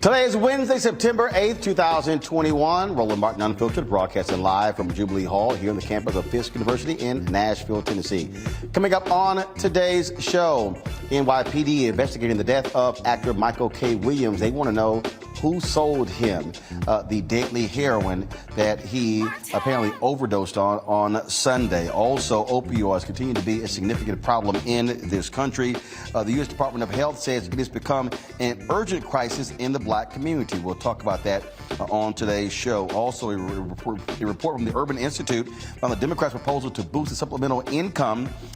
Today is Wednesday, September 8th, 2021. Roland Martin Unfiltered, broadcasting live from Jubilee Hall here on the campus of Fisk University in Nashville, Tennessee. Coming up on today's show, NYPD investigating the death of actor Michael K. Williams. They want to know who sold him the deadly heroin that he apparently overdosed on Sunday. Also, opioids continue to be a significant problem in this country. The U.S. Department of Health says it has become an urgent crisis in the black community. We'll talk about that on today's show. Also, a report from the Urban Institute on the Democrats' proposal to boost the supplemental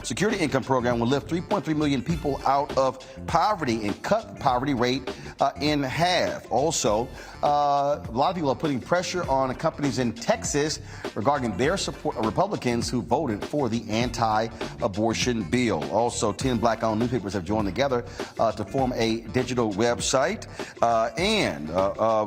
security income program will lift 3.3 million people out of poverty and cut the poverty rate in half. Also, a lot of people are putting pressure on companies in Texas regarding their support of Republicans who voted for the anti-abortion bill. Also, 10 black-owned newspapers have joined together to form a digital website. And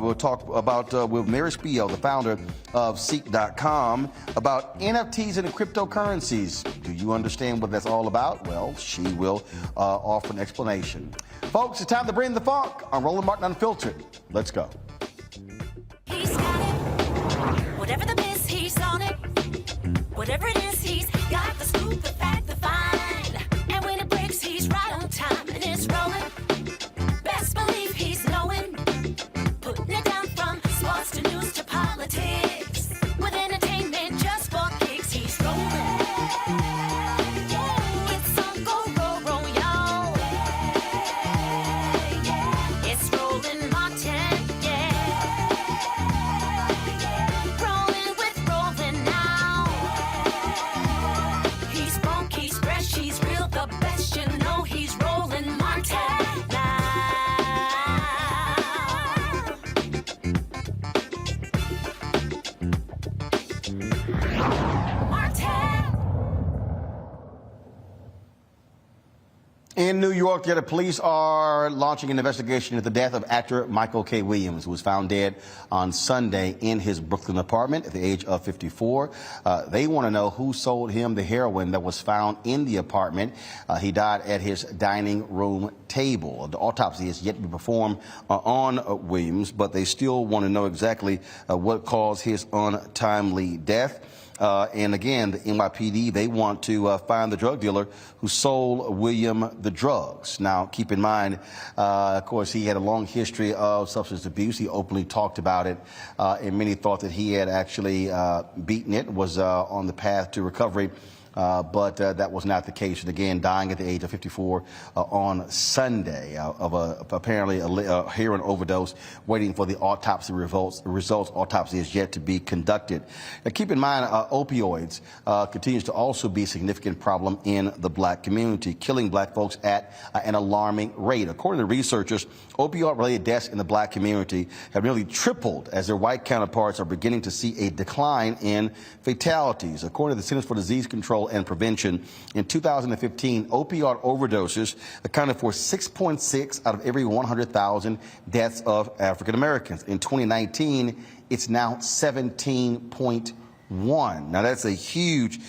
we'll talk about with Mary Spiel, the founder of CEEK.com, about NFTs and cryptocurrencies. Do you understand what that's all about? Well, she will offer an explanation. Folks, it's time to bring the funk on Roland Martin Unfiltered. Let's go. He's got it. Whatever the miss, he's on it. Whatever it is, he's got the scoop, the fact, the find. And when it breaks, he's right on time and it's rolling. Best believe he's knowing. Putting it down from sports to news to politics. With entertainment just for kicks, he's rolling. It's on go, roll, roll, y'all. It's Roland Martin, yeah. Rolling with Roland now. He's funk, he's fresh, he's real, the best, you know he's Roland Martin now. In New York, the police are launching an investigation into the death of actor Michael K. Williams, who was found dead on Sunday in his Brooklyn apartment at the age of 54. They want to know who sold him the heroin that was found in the apartment. He died at his dining room table. The autopsy is yet to be performed on Williams, but they still want to know exactly what caused his untimely death. And again, the NYPD, they want to find the drug dealer who sold William the drugs. Now, keep in mind, of course, he had a long history of substance abuse. He openly talked about it, and many thought that he had actually beaten it, was on the path to recovery. But that was not the case. And again, dying at the age of 54 on Sunday of apparently a heroin overdose, waiting for the autopsy results. Autopsy is yet to be conducted. Now, keep in mind, opioids continues to also be a significant problem in the black community, killing black folks at an alarming rate. According to researchers, opioid-related deaths in the black community have nearly tripled as their white counterparts are beginning to see a decline in fatalities. According to the Centers for Disease Control and Prevention, in 2015, opioid overdoses accounted for 6.6 out of every 100,000 deaths of African Americans. In 2019, it's now 17.1. Now, that's a huge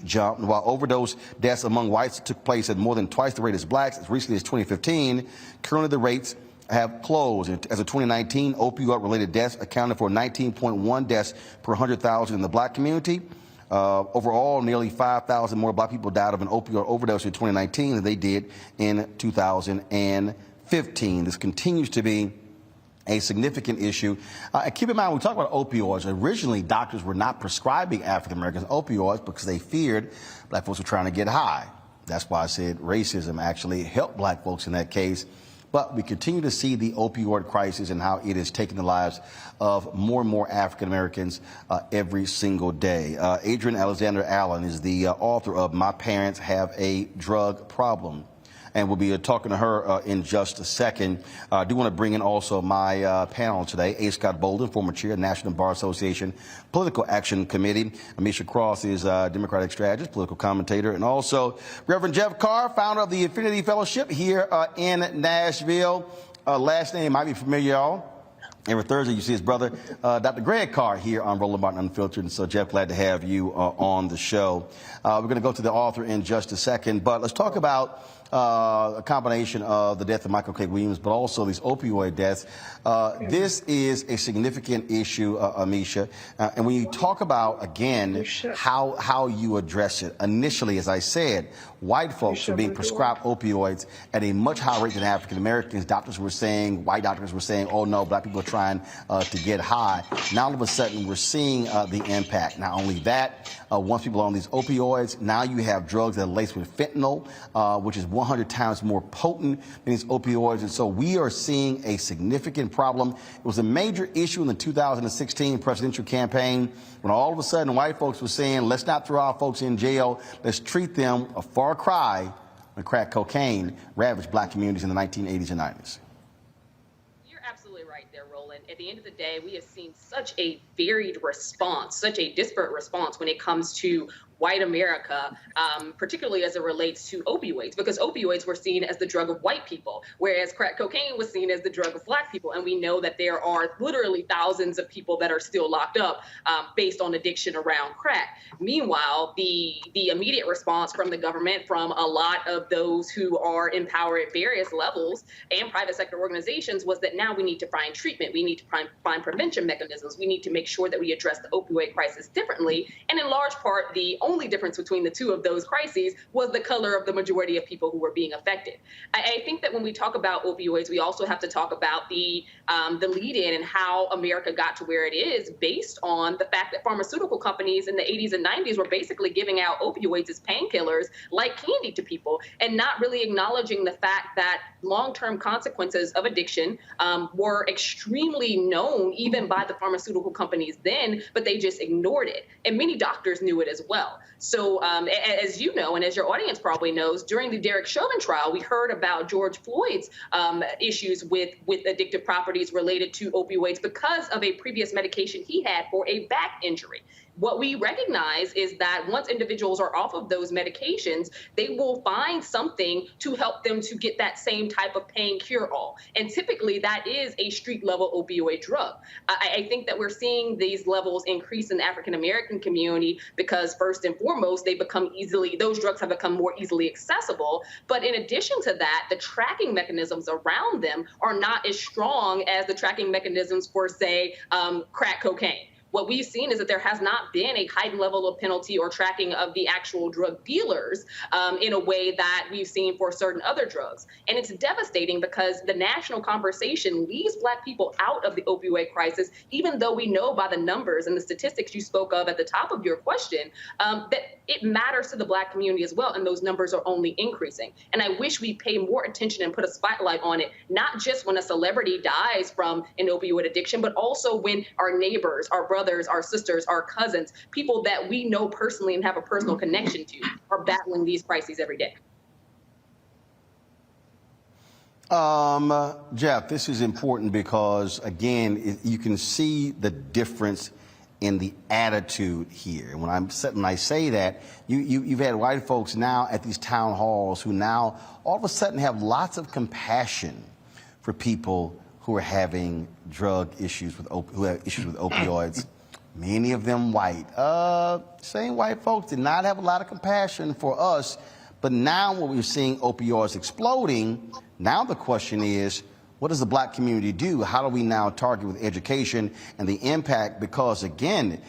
jump. While overdose deaths among whites took place at more than twice the rate as blacks as recently as 2015, currently the rates have closed. As of 2019, opioid-related deaths accounted for 19.1 deaths per 100,000 in the black community. Overall, nearly 5,000 more black people died of an opioid overdose in 2019 than they did in 2015. This continues to be a significant issue. Keep in mind, when we talk about opioids, originally doctors were not prescribing African Americans opioids because they feared black folks were trying to get high. That's why I said racism actually helped black folks in that case. But we continue to see the opioid crisis and how it is taking the lives of more and more African Americans every single day. Adrienne Alexander Allen is the author of My Parents Have a Drug Problem. And we'll be talking to her in just a second. I do want to bring in also my panel today, A. Scott Bolden, former chair of the National Bar Association Political Action Committee. Amisha Cross is a Democratic strategist, political commentator, and also Reverend Jeff Carr, founder of the Infinity Fellowship here in Nashville. Last name might be familiar, y'all. Every Thursday, you see his brother, Dr. Greg Carr, here on Roland Martin Unfiltered. And so, Jeff, glad to have you on the show. We're going to go to the author in just a second, but let's talk about a combination of the death of Michael K. Williams, but also these opioid deaths. This is a significant issue, Amisha. And when you talk about, again, how you address it, initially, as I said, white folks are being prescribed opioids at a much higher rate than African Americans. Doctors were saying, white doctors were saying, oh no, black people are trying to get high. Now all of a sudden we're seeing the impact. Not only that, once people are on these opioids, now you have drugs that are laced with fentanyl, which is 100 times more potent than these opioids. And so we are seeing a significant problem. It was a major issue in the 2016 presidential campaign when all of a sudden white folks were saying, let's not throw our folks in jail, let's treat them, a far cry when crack cocaine ravaged black communities in the 1980s and 90s. You're absolutely right there, Roland. At the end of the day, we have seen such a varied response, such a disparate response when it comes to white America, particularly as it relates to opioids, because opioids were seen as the drug of white people, whereas crack cocaine was seen as the drug of black people. And we know that there are literally thousands of people that are still locked up based on addiction around crack. Meanwhile, the immediate response from the government, from a lot of those who are in power at various levels and private sector organizations, was that now we need to find treatment. We need to find prevention mechanisms. We need to make sure that we address the opioid crisis differently. And in large part, the only difference between the two of those crises was the color of the majority of people who were being affected. I think that when we talk about opioids, we also have to talk about the lead-in and how America got to where it is based on the fact that pharmaceutical companies in the 80s and 90s were basically giving out opioids as painkillers like candy to people and not really acknowledging the fact that long-term consequences of addiction were extremely known even by the pharmaceutical companies then, but they just ignored it. And many doctors knew it as well. So as you know, and as your audience probably knows, during the Derek Chauvin trial, we heard about George Floyd's issues with addictive properties related to opioids because of a previous medication he had for a back injury. What we recognize is that once individuals are off of those medications, they will find something to help them to get that same type of pain cure-all. And typically that is a street-level opioid drug. I think that we're seeing these levels increase in the African-American community because first and foremost, those drugs have become more easily accessible. But in addition to that, the tracking mechanisms around them are not as strong as the tracking mechanisms for, say, crack cocaine. What we've seen is that there has not been a heightened level of penalty or tracking of the actual drug dealers in a way that we've seen for certain other drugs. And it's devastating because the national conversation leaves black people out of the opioid crisis, even though we know by the numbers and the statistics you spoke of at the top of your question that it matters to the black community as well, and those numbers are only increasing. And I wish we pay more attention and put a spotlight on it, not just when a celebrity dies from an opioid addiction, but also when our neighbors, our brothers, our sisters, our cousins, people that we know personally and have a personal connection to are battling these crises every day. Jeff, this is important because, again, you can see the difference in the attitude here. And when I say that, you've had white folks now at these town halls who now all of a sudden have lots of compassion for people who are having drug issues who have issues with opioids. Many of them white. Same white folks did not have a lot of compassion for us. But now when we're seeing opioids exploding, now the question is, what does the black community do? How do we now target with education and the impact? Because again,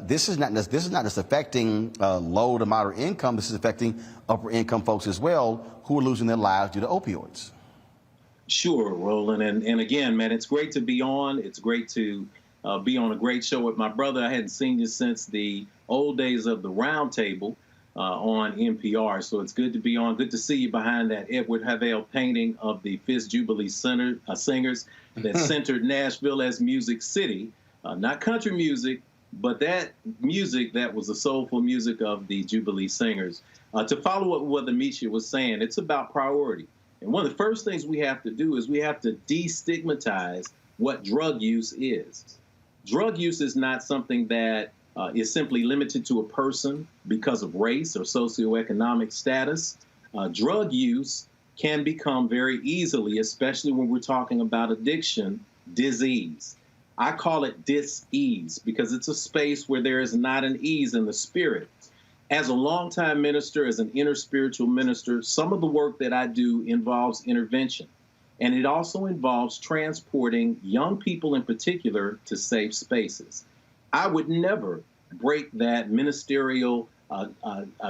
this is not just affecting low to moderate income. This is affecting upper income folks as well who are losing their lives due to opioids. Sure, Roland. And again, man, it's great to be on. It's great to be on a great show with my brother. I hadn't seen you since the old days of the Round Table on NPR. So it's good to be on. Good to see you behind that Edward Havell painting of the Fifth Jubilee singers that centered Nashville as Music City. Not country music, but that music that was the soulful music of the Jubilee singers. To follow up what Amisha was saying, it's about priority. And one of the first things we have to do is we have to destigmatize what drug use is. Drug use is not something that is simply limited to a person because of race or socioeconomic status. Drug use can become very easily, especially when we're talking about addiction, disease. I call it dis-ease because it's a space where there is not an ease in the spirit. As a longtime minister, as an inner spiritual minister, some of the work that I do involves intervention. And it also involves transporting young people in particular to safe spaces. I would never break that ministerial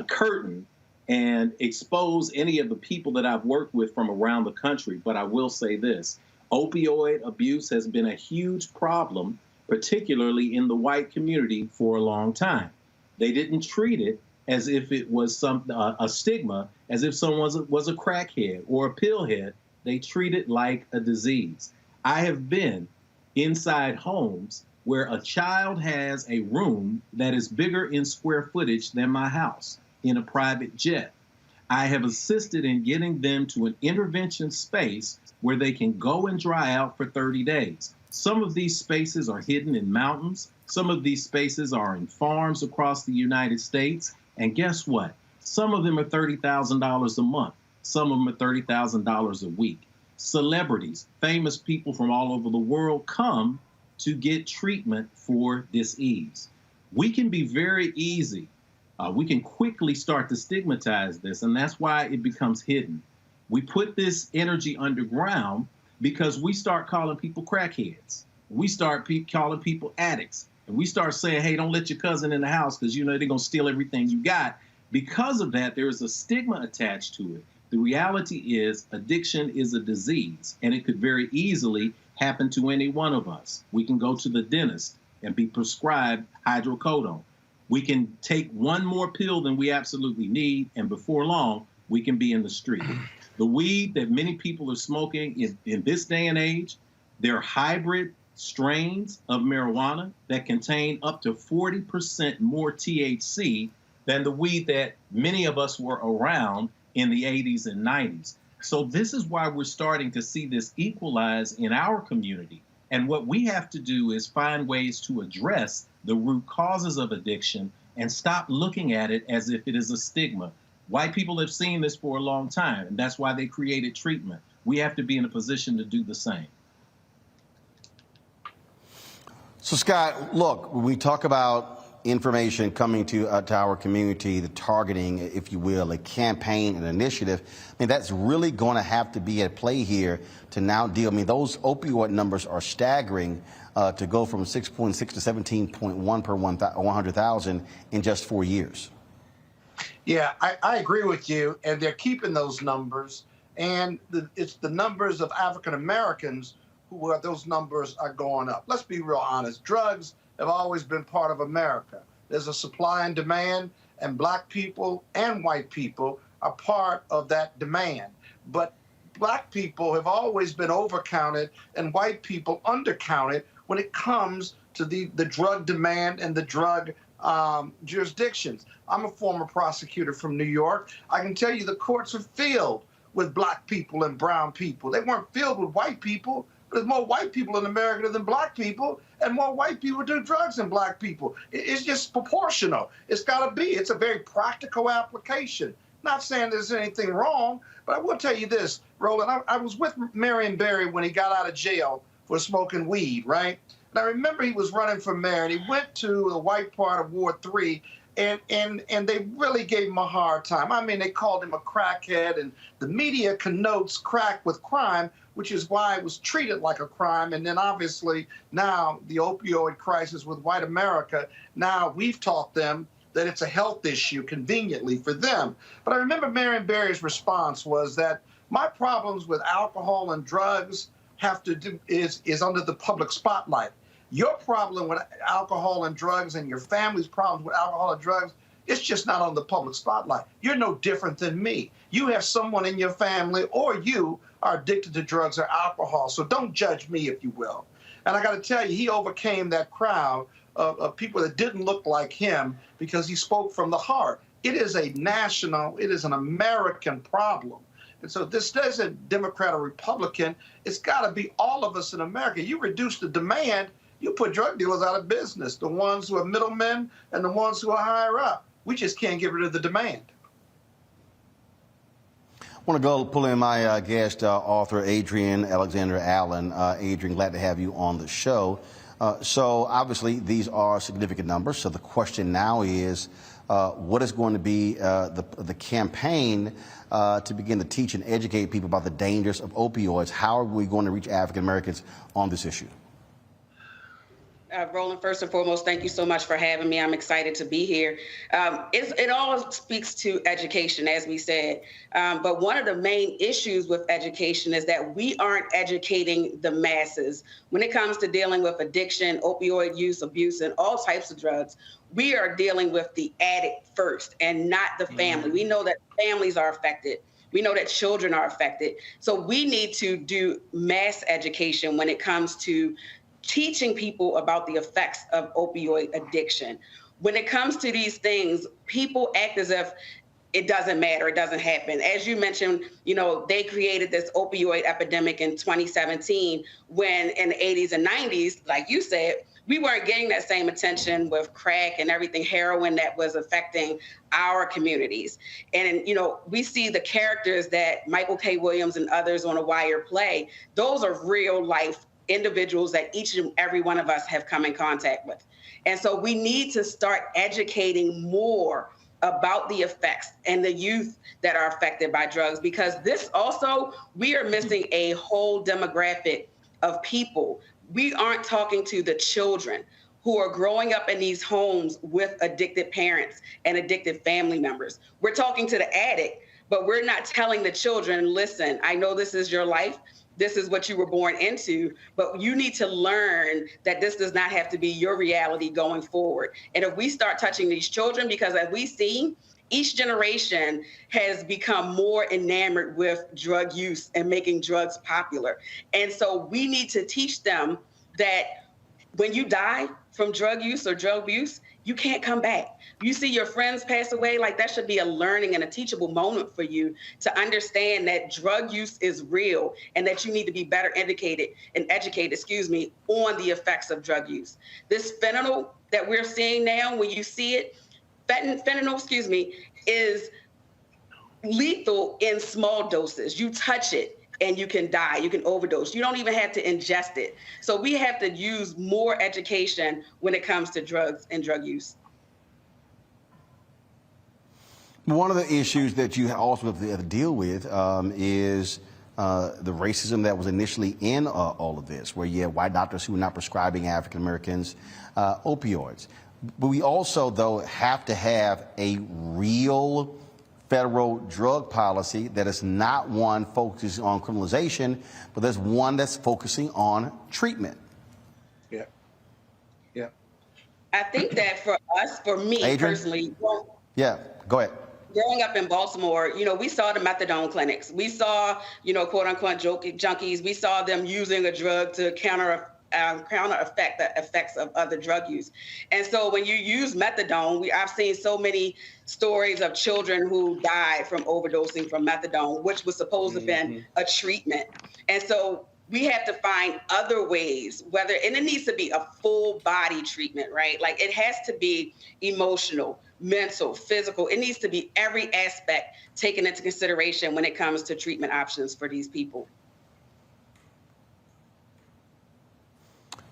curtain and expose any of the people that I've worked with from around the country. But I will say this, opioid abuse has been a huge problem, particularly in the white community for a long time. They didn't treat it as if it was a stigma, as if someone was a crackhead or a pillhead. They treat it like a disease. I have been inside homes where a child has a room that is bigger in square footage than my house in a private jet. I have assisted in getting them to an intervention space where they can go and dry out for 30 days. Some of these spaces are hidden in mountains. Some of these spaces are in farms across the United States. And guess what? Some of them are $30,000 a month. Some of them are $30,000 a week. Celebrities, famous people from all over the world come to get treatment for disease. We can be very easy. We can quickly start to stigmatize this, and that's why it becomes hidden. We put this energy underground because we start calling people crackheads. We start calling people addicts. And we start saying, hey, don't let your cousin in the house because you know they're going to steal everything you got. Because of that, there is a stigma attached to it. The reality is addiction is a disease, and it could very easily happen to any one of us. We can go to the dentist and be prescribed hydrocodone. We can take one more pill than we absolutely need, and before long, we can be in the street. The weed that many people are smoking in this day and age, they're hybrid strains of marijuana that contain up to 40% more THC than the weed that many of us were around in the 80s and 90s. So this is why we're starting to see this equalize in our community. And what we have to do is find ways to address the root causes of addiction and stop looking at it as if it is a stigma. White people have seen this for a long time, and that's why they created treatment. We have to be in a position to do the same. So, Scott, look, when we talk about information coming to our community, the targeting, if you will, a campaign, an initiative, I mean, that's really going to have to be at play here to now deal. I mean, those opioid numbers are staggering to go from 6.6 to 17.1 per 100,000 in just 4 years. Yeah, I agree with you, and they're keeping those numbers, and it's the numbers of African Americans who those numbers are going up. Let's be real honest. Drugs have always been part of America. There's a supply and demand, and black people and white people are part of that demand. But black people have always been overcounted and white people undercounted when it comes to the drug demand and the drug jurisdictions. I'm a former prosecutor from New York. I can tell you the courts are filled with black people and brown people. They weren't filled with white people. There's more white people in America than black people, and more white people do drugs than black people. It's just proportional. It's got to be. It's a very practical application. Not saying there's anything wrong, but I will tell you this, Roland. I was with Marion Barry when he got out of jail for smoking weed, right? And I remember he was running for mayor, and he went to the white part of Ward 3, and they really gave him a hard time. I mean, they called him a crackhead, and the media connotes crack with crime, which is why it was treated like a crime. And then obviously now the opioid crisis with white America, now we've taught them that it's a health issue conveniently for them. But I remember Marion Barry's response was that my problems with alcohol and drugs have to do is under the public spotlight. Your problem with alcohol and drugs and your family's problems with alcohol and drugs, it's just not on the public spotlight. You're no different than me. You have someone in your family or you are addicted to drugs or alcohol. So don't judge me, if you will. And I got to tell you, he overcame that crowd of people that didn't look like him because he spoke from the heart. It is a national, it is an American problem. And so this isn't Democrat or Republican. It's got to be all of us in America. You reduce the demand, you put drug dealers out of business, the ones who are middlemen and the ones who are higher up. We just can't get rid of the demand. I want to go pull in my guest, author Adrienne Alexander Allen. Adrienne, glad to have you on the show. So obviously these are significant numbers. So the question now is, what is going to be the campaign to begin to teach and educate people about the dangers of opioids? How are we going to reach African Americans on this issue? Roland, first and foremost, thank you so much for having me. I'm excited to be here. It all speaks to education, as we said. But one of the main issues with education is that we aren't educating the masses. When it comes to dealing with addiction, opioid use, abuse, and all types of drugs, we are dealing with the addict first and not the family. We know that families are affected. We know that children are affected. So we need to do mass education when it comes to teaching people about the effects of opioid addiction. When it comes to these things, people act as if it doesn't matter, it doesn't happen. As you mentioned, they created this opioid epidemic in 2017 when in the 80s and 90s, like you said, we weren't getting that same attention with crack and everything, heroin that was affecting our communities. And, we see the characters that Michael K. Williams and others on The Wire play. Those are real life individuals that each and every one of us have come in contact with. And so we need to start educating more about the effects and the youth that are affected by drugs, because this also, we are missing a whole demographic of people. We aren't talking to the children who are growing up in these homes with addicted parents and addicted family members. We're talking to the addict, but we're not telling the children, listen, I know this is your life. This is what you were born into, but you need to learn that this does not have to be your reality going forward. And if we start touching these children, because as we see, each generation has become more enamored with drug use and making drugs popular. And so we need to teach them that when you die from drug use or drug abuse, you can't come back. You see your friends pass away, like that should be a learning and a teachable moment for you to understand that drug use is real and that you need to be better educated on the effects of drug use. This fentanyl that we're seeing now, when you see it, fentanyl, is lethal in small doses. You touch it and you can die, you can overdose. You don't even have to ingest it. So we have to use more education when it comes to drugs and drug use. One of the issues that you also have to deal with is the racism that was initially in all of this, where you had white doctors who were not prescribing African Americans opioids. But we also, though, have to have a real federal drug policy that is not one focusing on criminalization, but there's one that's focusing on treatment. Yeah. Yeah. I think that for me Adrian? personally, Yeah, go ahead. growing up in Baltimore, we saw the methadone clinics. We saw, quote unquote junkies. We saw them using a drug to counter the effects of other drug use. And so when you use methadone, I've seen so many stories of children who died from overdosing from methadone, which was supposed to have been a treatment. And so we have to find other ways, and it needs to be a full body treatment, right? Like it has to be emotional, mental, physical. It needs to be every aspect taken into consideration when it comes to treatment options for these people.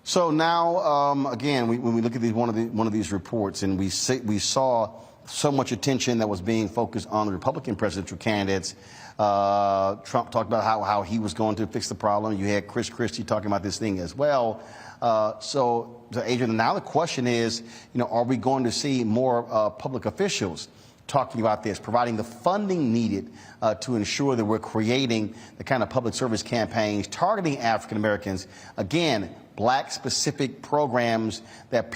So now, again, when we look at one of these reports, and we saw so much attention that was being focused on the Republican presidential candidates. Trump talked about how he was going to fix the problem. You had Chris Christie talking about this thing as well. So Adrian, now the question is, are we going to see more public officials talking about this, providing the funding needed to ensure that we're creating the kind of public service campaigns targeting African Americans, again, Black-specific programs that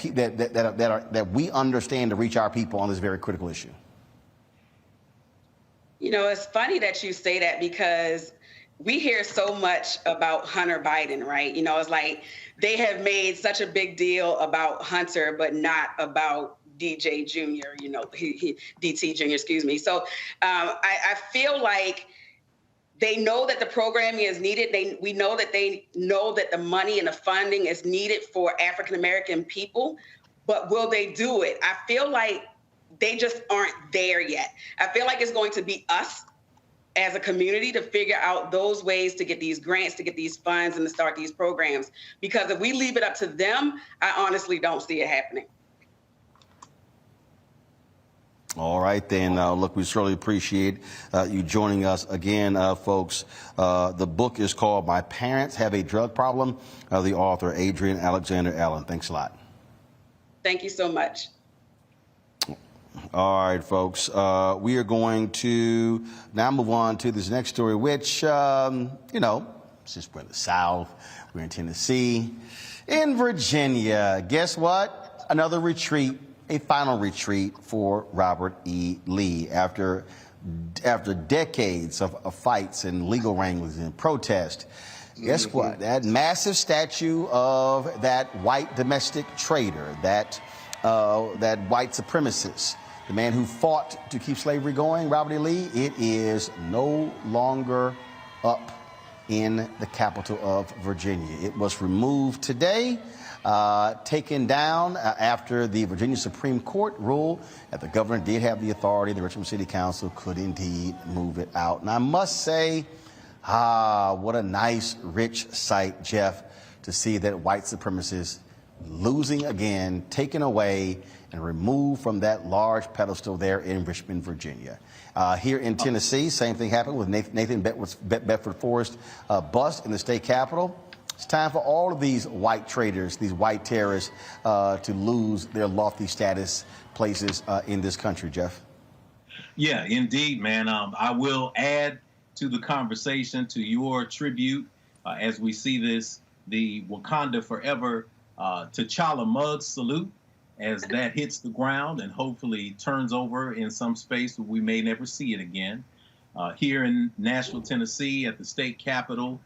we understand to reach our people on this very critical issue? It's funny that you say that, because we hear so much about Hunter Biden, right? It's like they have made such a big deal about Hunter, but not about DJ Jr., DT Jr., excuse me. So I feel like they know that the programming is needed. We know that they know that the money and the funding is needed for African-American people, but will they do it? I feel like they just aren't there yet. I feel like it's going to be us as a community to figure out those ways to get these grants, to get these funds, and to start these programs. Because if we leave it up to them, I honestly don't see it happening. All right, then. Look, we certainly appreciate you joining us again, folks. The book is called My Parents Have a Drug Problem. The author, Adrienne Alexander Allen. Thanks a lot. Thank you so much. All right, folks. We are going to now move on to this next story, which, since we're in the South, we're in Tennessee, in Virginia. Guess what? Another retreat, a final retreat for Robert E. Lee after decades of fights and legal wranglings and protest. Guess what? That massive statue of that white domestic traitor, that white supremacist, the man who fought to keep slavery going, Robert E. Lee, it is no longer up in the capital of Virginia. It was removed today, taken down after the Virginia Supreme Court ruled that the governor did have the authority, the Richmond City Council could indeed move it out. And I must say, what a nice, rich sight, Jeff, to see that white supremacist losing again, taken away, and removed from that large pedestal there in Richmond, Virginia. Here in Tennessee, same thing happened with Nathan Bedford Forrest bust in the state capitol. It's time for all of these white traitors, these white terrorists, to lose their lofty status places in this country, Jeff. Yeah, indeed, man. I will add to the conversation, to your tribute, as we see this, the Wakanda Forever T'Challa mug salute, as that hits the ground and hopefully turns over in some space where we may never see it again. Here in Nashville, Tennessee, at the state capitol,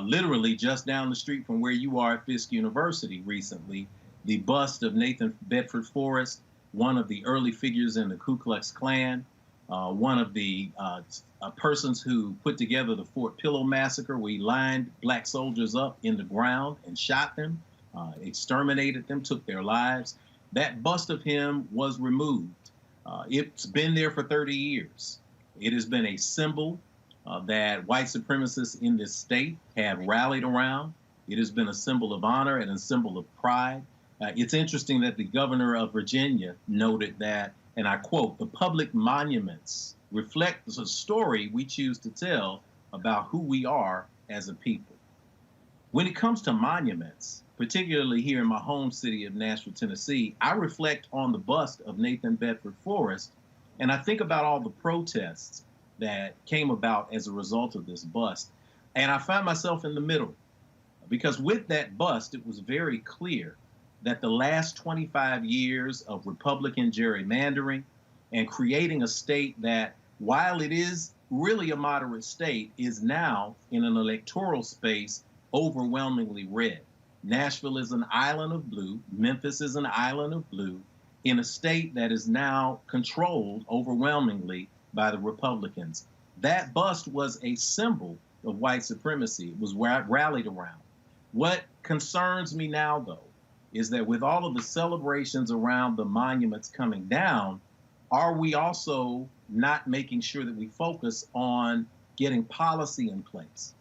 literally just down the street from where you are at Fisk University recently, the bust of Nathan Bedford Forrest, one of the early figures in the Ku Klux Klan, one of the persons who put together the Fort Pillow massacre. We lined black soldiers up in the ground and shot them, exterminated them, took their lives. That bust of him was removed. It's been there for 30 years. It has been a symbol that white supremacists in this state have rallied around. It has been a symbol of honor and a symbol of pride. It's interesting that the governor of Virginia noted that, and I quote, "The public monuments reflect the story we choose to tell about who we are as a people." When it comes to monuments, particularly here in my home city of Nashville, Tennessee, I reflect on the bust of Nathan Bedford Forrest, and I think about all the protests that came about as a result of this bust. And I find myself in the middle, because with that bust, it was very clear that the last 25 years of Republican gerrymandering and creating a state that, while it is really a moderate state, is now in an electoral space overwhelmingly red. Nashville is an island of blue. Memphis is an island of blue in a state that is now controlled overwhelmingly by the Republicans. That bust was a symbol of white supremacy. It was rallied around. What concerns me now, though, is that with all of the celebrations around the monuments coming down, are we also not making sure that we focus on getting policy in place?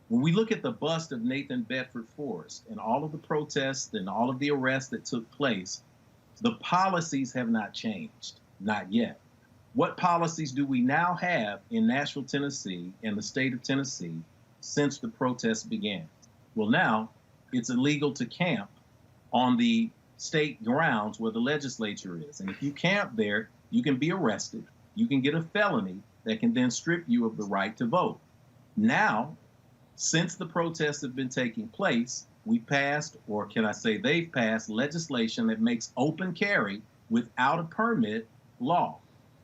When we look at the bust of Nathan Bedford Forrest and all of the protests and all of the arrests that took place, the policies have not changed, not yet. What policies do we now have in Nashville, Tennessee, and the state of Tennessee since the protests began? Well, now it's illegal to camp on the state grounds where the legislature is. And if you camp there, you can be arrested. You can get a felony that can then strip you of the right to vote. Now, since the protests have been taking place, we passed, or can I say they've passed, legislation that makes open carry without a permit law.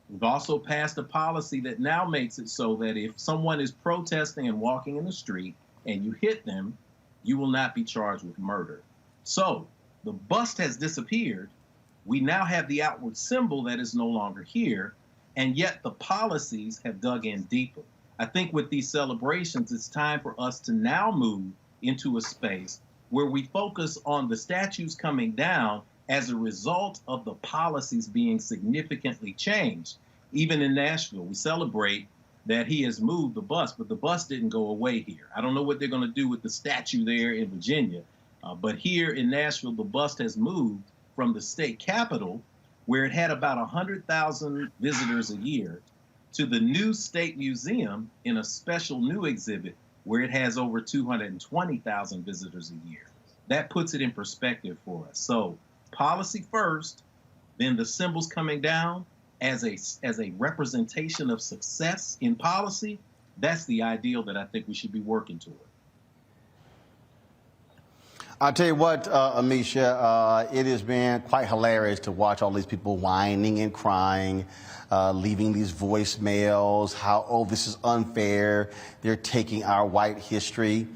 We've also passed a policy that now makes it so that if someone is protesting and walking in the street and you hit them, you will not be charged with murder. So the bust has disappeared. We now have the outward symbol that is no longer here, and yet the policies have dug in deeper. I think with these celebrations, it's time for us to now move into a space where we focus on the statues coming down as a result of the policies being significantly changed. Even in Nashville, we celebrate that he has moved the bust, but the bust didn't go away here. I don't know what they're going to do with the statue there in Virginia, but here in Nashville, the bust has moved from the state capitol where it had about 100,000 visitors a year, to the new State Museum in a special new exhibit where it has over 220,000 visitors a year. That puts it in perspective for us. So policy first, then the symbols coming down as a representation of success in policy. That's the ideal that I think we should be working toward. I'll tell you what, Amisha, it has been quite hilarious to watch all these people whining and crying, leaving these voicemails, how, oh, this is unfair, they're taking our white history.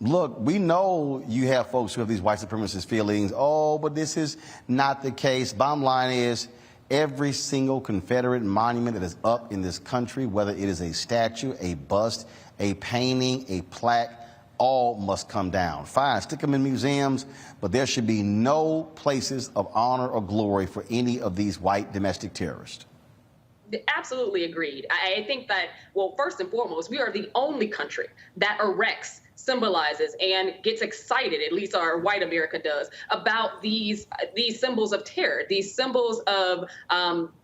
Look, we know you have folks who have these white supremacist feelings, oh, but this is not the case. Bottom line is, every single Confederate monument that is up in this country, whether it is a statue, a bust, a painting, a plaque, all must come down. Fine, stick them in museums, but there should be no places of honor or glory for any of these white domestic terrorists. Absolutely agreed. I think that, well, first and foremost, we are the only country that erects, symbolizes, and gets excited, at least our white America does, about these symbols of terror, these symbols of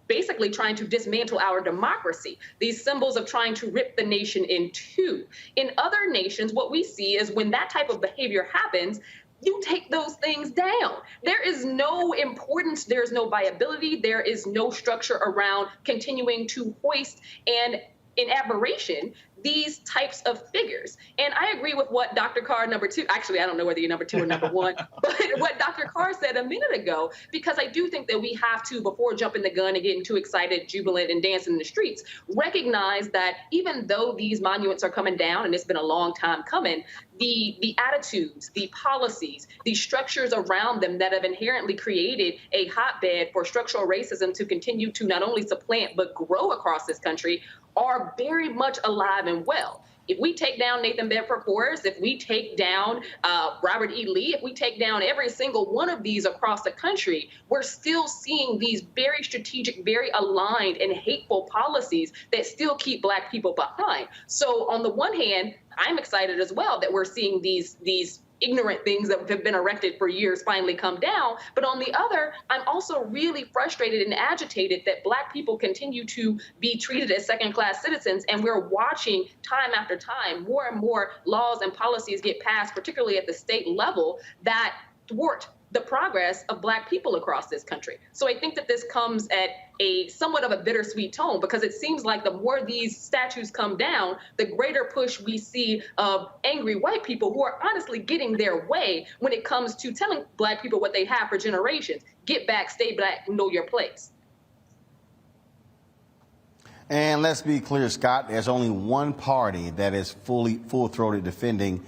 basically trying to dismantle our democracy, these symbols of trying to rip the nation in two. In other nations, what we see is when that type of behavior happens, you take those things down. There is no importance, there is no viability, there is no structure around continuing to hoist and in admiration these types of figures. And I agree with what Dr. Carr, number two, actually, I don't know whether you're number two or number one, but what Dr. Carr said a minute ago, because I do think that we have to, before jumping the gun and getting too excited, jubilant, and dancing in the streets, recognize that even though these monuments are coming down, and it's been a long time coming, the attitudes, the policies, the structures around them that have inherently created a hotbed for structural racism to continue to not only supplant but grow across this country are very much alive and well. If we take down Nathan Bedford Forrest, if we take down Robert E. Lee, if we take down every single one of these across the country, we're still seeing these very strategic, very aligned and hateful policies that still keep Black people behind. So on the one hand, I'm excited as well that we're seeing these ignorant things that have been erected for years finally come down. But on the other, I'm also really frustrated and agitated that Black people continue to be treated as second-class citizens, and we're watching time after time more and more laws and policies get passed, particularly at the state level, that thwart the progress of Black people across this country. So I think that this comes at a somewhat of a bittersweet tone, because it seems like the more these statues come down, the greater push we see of angry white people who are honestly getting their way when it comes to telling Black people what they have for generations. Get back, stay Black, know your place. And let's be clear, Scott, there's only one party that is full-throated defending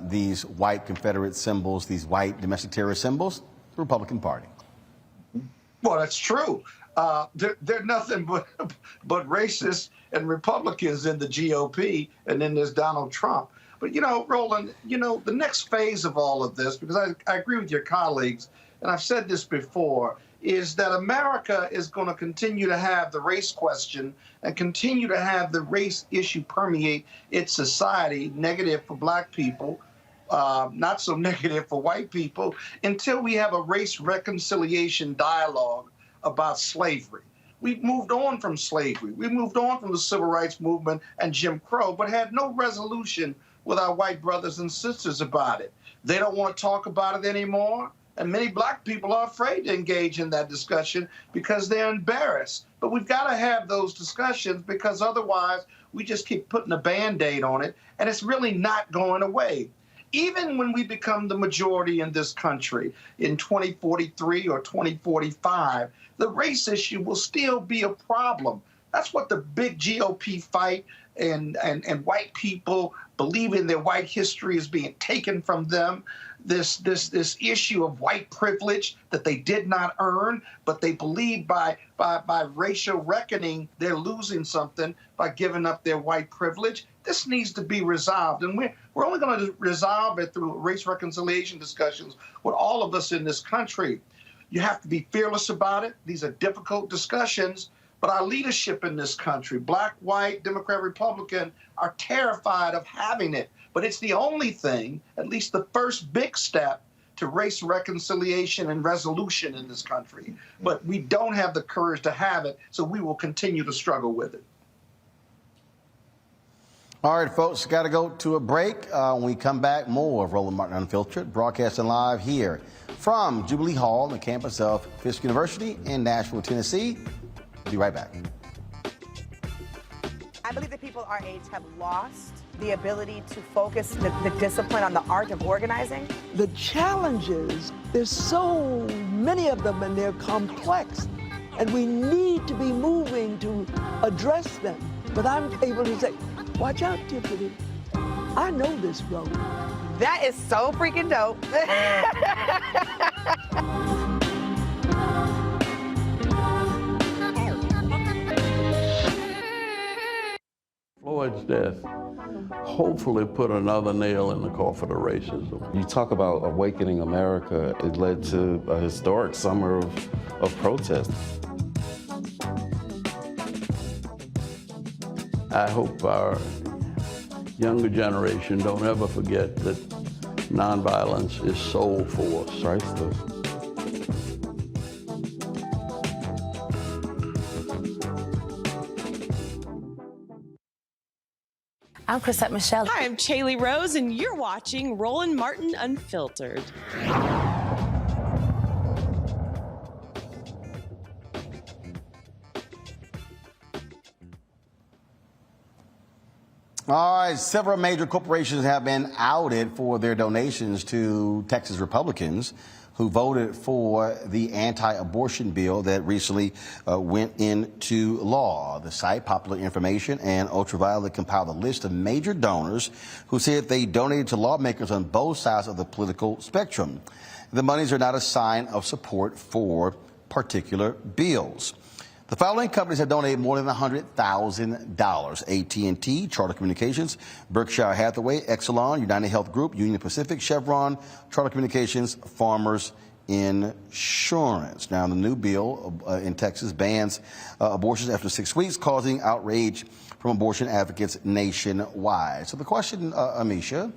these white Confederate symbols, these white domestic terrorist symbols, the Republican Party. Well, that's true. They're nothing but racists and Republicans in the GOP, and then there's Donald Trump. But, Roland, the next phase of all of this, because I agree with your colleagues, and I've said this before, is that America is going to continue to have the race question and continue to have the race issue permeate its society, negative for Black people, not so negative for white people, until we have a race reconciliation dialogue about slavery. We've moved on from slavery. We moved on from the civil rights movement and Jim Crow, but had no resolution with our white brothers and sisters about it. They don't want to talk about it anymore. And many Black people are afraid to engage in that discussion because they're embarrassed. But we've got to have those discussions, because otherwise we just keep putting a Band-Aid on it, and it's really not going away. Even when we become the majority in this country in 2043 or 2045, the race issue will still be a problem. That's what the big GOP fight and white people believing their white history is being taken from them. This issue of white privilege that they did not earn, but they believe by racial reckoning they're losing something by giving up their white privilege. This needs to be resolved, and we're only going to resolve it through race reconciliation discussions with all of us in this country. You have to be fearless about it. These are difficult discussions, but our leadership in this country, Black, white, Democrat, Republican, are terrified of having it. But it's the only thing, at least the first big step, to race reconciliation and resolution in this country. But we don't have the courage to have it, so we will continue to struggle with it. All right, folks, got to go to a break. When we come back, more of Roland Martin Unfiltered, broadcasting live here from Jubilee Hall, the campus of Fisk University in Nashville, Tennessee. We'll be right back. I believe that people our age have lost the ability to focus the discipline on the art of organizing. The challenges, there's so many of them and they're complex, and we need to be moving to address them. But I'm able to say, watch out, Tiffany, I know this road. That is so freaking dope. Floyd's death hopefully put another nail in the coffin of racism. You talk about awakening America. It led to a historic summer of protest. I hope our younger generation don't ever forget that nonviolence is soul force. Priceless. I'm Chrisette Michelle. Hi, I'm Chaley Rose, and you're watching Roland Martin Unfiltered. All right, several major corporations have been outed for their donations to Texas Republicans who voted for the anti-abortion bill that recently went into law. The site Popular Information and Ultraviolet compiled a list of major donors who said they donated to lawmakers on both sides of the political spectrum. The monies are not a sign of support for particular bills. The following companies have donated more than $100,000. AT&T, Charter Communications, Berkshire Hathaway, Exelon, United Health Group, Union Pacific, Chevron, Charter Communications, Farmers Insurance. Now, the new bill in Texas bans abortions after 6 weeks, causing outrage from abortion advocates nationwide. So the question, Amisha,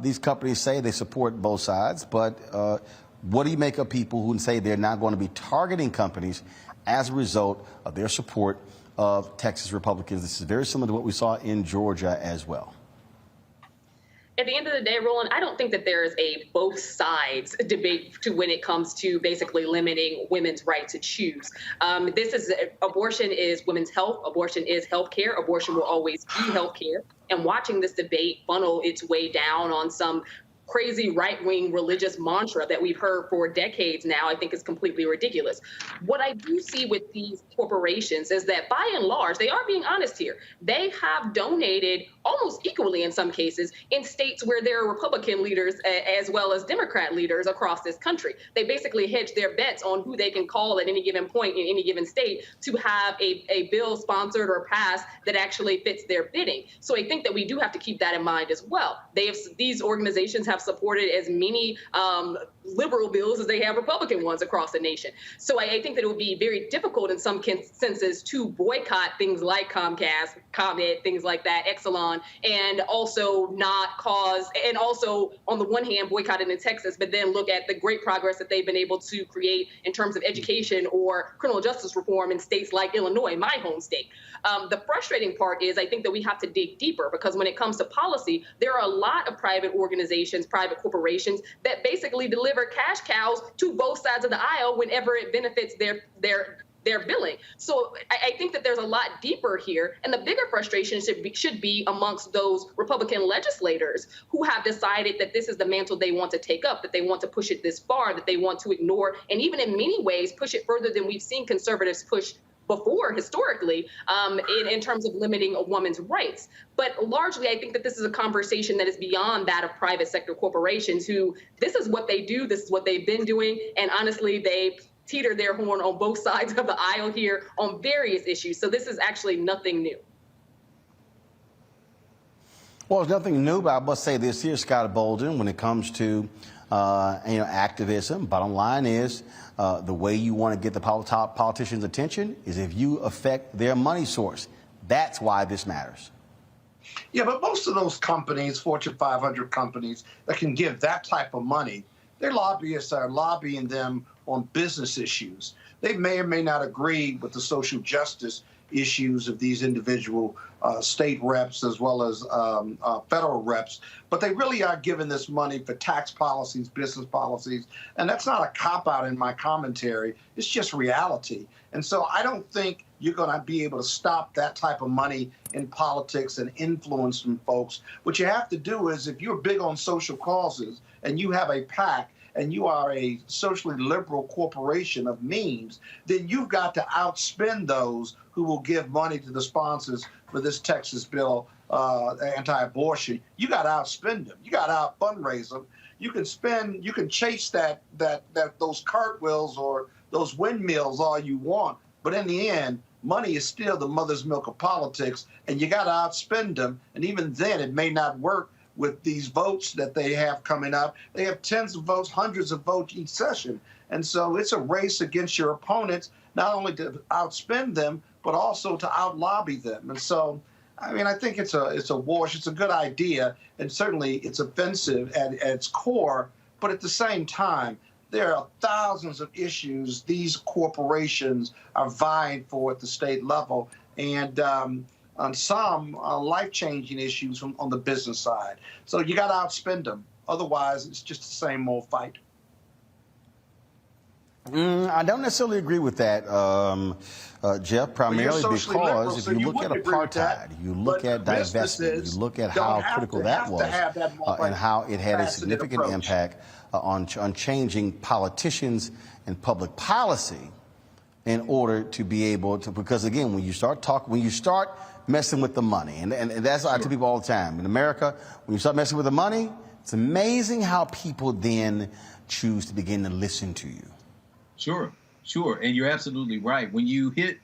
these companies say they support both sides, but what do you make of people who say they're not going to be targeting companies as a result of their support of Texas Republicans? This is very similar to what we saw in Georgia as well. At the end of the day, Roland, I don't think that there is a both sides debate to when it comes to basically limiting women's right to choose. Abortion is women's health. Abortion is health care. Abortion will always be health care. And watching this debate funnel its way down on some crazy right-wing religious mantra that we've heard for decades now, I think is completely ridiculous. What I do see with these corporations is that by and large, they are being honest here. They have donated almost equally in some cases in states where there are Republican leaders as well as Democrat leaders across this country. They basically hedge their bets on who they can call at any given point in any given state to have a bill sponsored or passed that actually fits their bidding. So I think that we do have to keep that in mind as well. These organizations have supported as many liberal bills as they have Republican ones across the nation. So I think that it would be very difficult in some senses to boycott things like Comcast, ComEd, things like that, Exelon, and also on the one hand boycott it in Texas, but then look at the great progress that they've been able to create in terms of education or criminal justice reform in states like Illinois, my home state. The frustrating part is I think that we have to dig deeper, because when it comes to policy, there are a lot of private organizations, private corporations that basically deliver cash cows to both sides of the aisle whenever it benefits their billing. So I think that there's a lot deeper here, and the bigger frustration should be amongst those Republican legislators who have decided that this is the mantle they want to take up, that they want to push it this far, that they want to ignore, and even in many ways push it further than we've seen conservatives push before historically in terms of limiting a woman's rights. But largely, I think that this is a conversation that is beyond that of private sector corporations who, this is what they do, this is what they've been doing, and honestly, they teeter their horn on both sides of the aisle here on various issues. So this is actually nothing new. Well, it's nothing new, but I must say this here, Scott Bolden, when it comes to activism, bottom line is the way you want to get the top politicians' attention is if you affect their money source. That's why this matters. Yeah, but most of those companies, Fortune 500 companies that can give that type of money, Their lobbyists are lobbying them on business issues. They may or may not agree with the social justice issues of these individual state reps as well as federal reps, but they really are giving this money for tax policies, business policies, and that's not a cop-out in my commentary. It's just reality. And so I don't think you're going to be able to stop that type of money in politics and influence from folks. What you have to do is, if you're big on social causes and you have a PAC and you are a socially liberal corporation of means, then you've got to outspend those who will give money to the sponsors for this Texas bill, anti-abortion. You got to outspend them. You got to out-fundraise them. You can chase those cartwheels or those windmills all you want, but in the end, money is still the mother's milk of politics, and you got to outspend them. And even then, it may not work with these votes that they have coming up. They have tens of votes, hundreds of votes each session. And so it's a race against your opponents, not only to outspend them, but also to out-lobby them. And so, I mean, I think it's a wash. It's a good idea, and certainly it's offensive at its core. But at the same time, there are thousands of issues these corporations are vying for at the state level, and on some life-changing issues on the business side. So you got to outspend them. Otherwise, it's just the same old fight. I don't necessarily agree with that, Jeff, primarily because if you look at apartheid, you look at divestment, you look at how critical that was, and how it had a significant impact on changing politicians and public policy in order to be able to, because again, when you start messing with the money, and that's what I tell people all the time, in America, when you start messing with the money, it's amazing how people then choose to begin to listen to you. Sure, and you're absolutely right. When you hit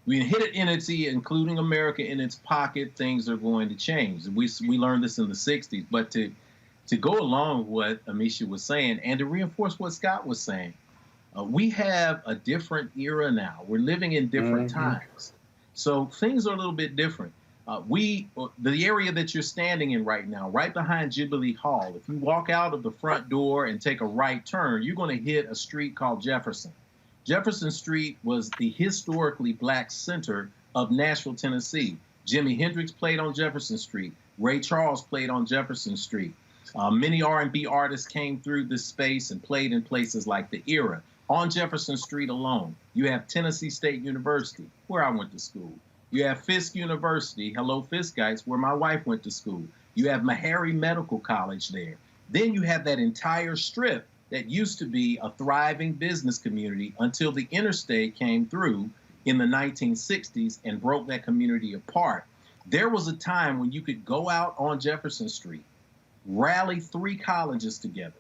an entity, including America, in its pocket, things are going to change. We learned this in the 60s, but to go along with what Amisha was saying and to reinforce what Scott was saying, we have a different era now. We're living in different times. So things are a little bit different. The area that you're standing in right now, right behind Jubilee Hall, if you walk out of the front door and take a right turn, you're going to hit a street called Jefferson. Jefferson Street was the historically black center of Nashville, Tennessee. Jimi Hendrix played on Jefferson Street. Ray Charles played on Jefferson Street. Many R&B artists came through this space and played in places like the Era. On Jefferson Street alone, you have Tennessee State University, where I went to school. You have Fisk University, hello Fiskites, where my wife went to school. You have Meharry Medical College there. Then you have that entire strip that used to be a thriving business community until the interstate came through in the 1960s and broke that community apart. There was a time when you could go out on Jefferson Street, rally 3 colleges together,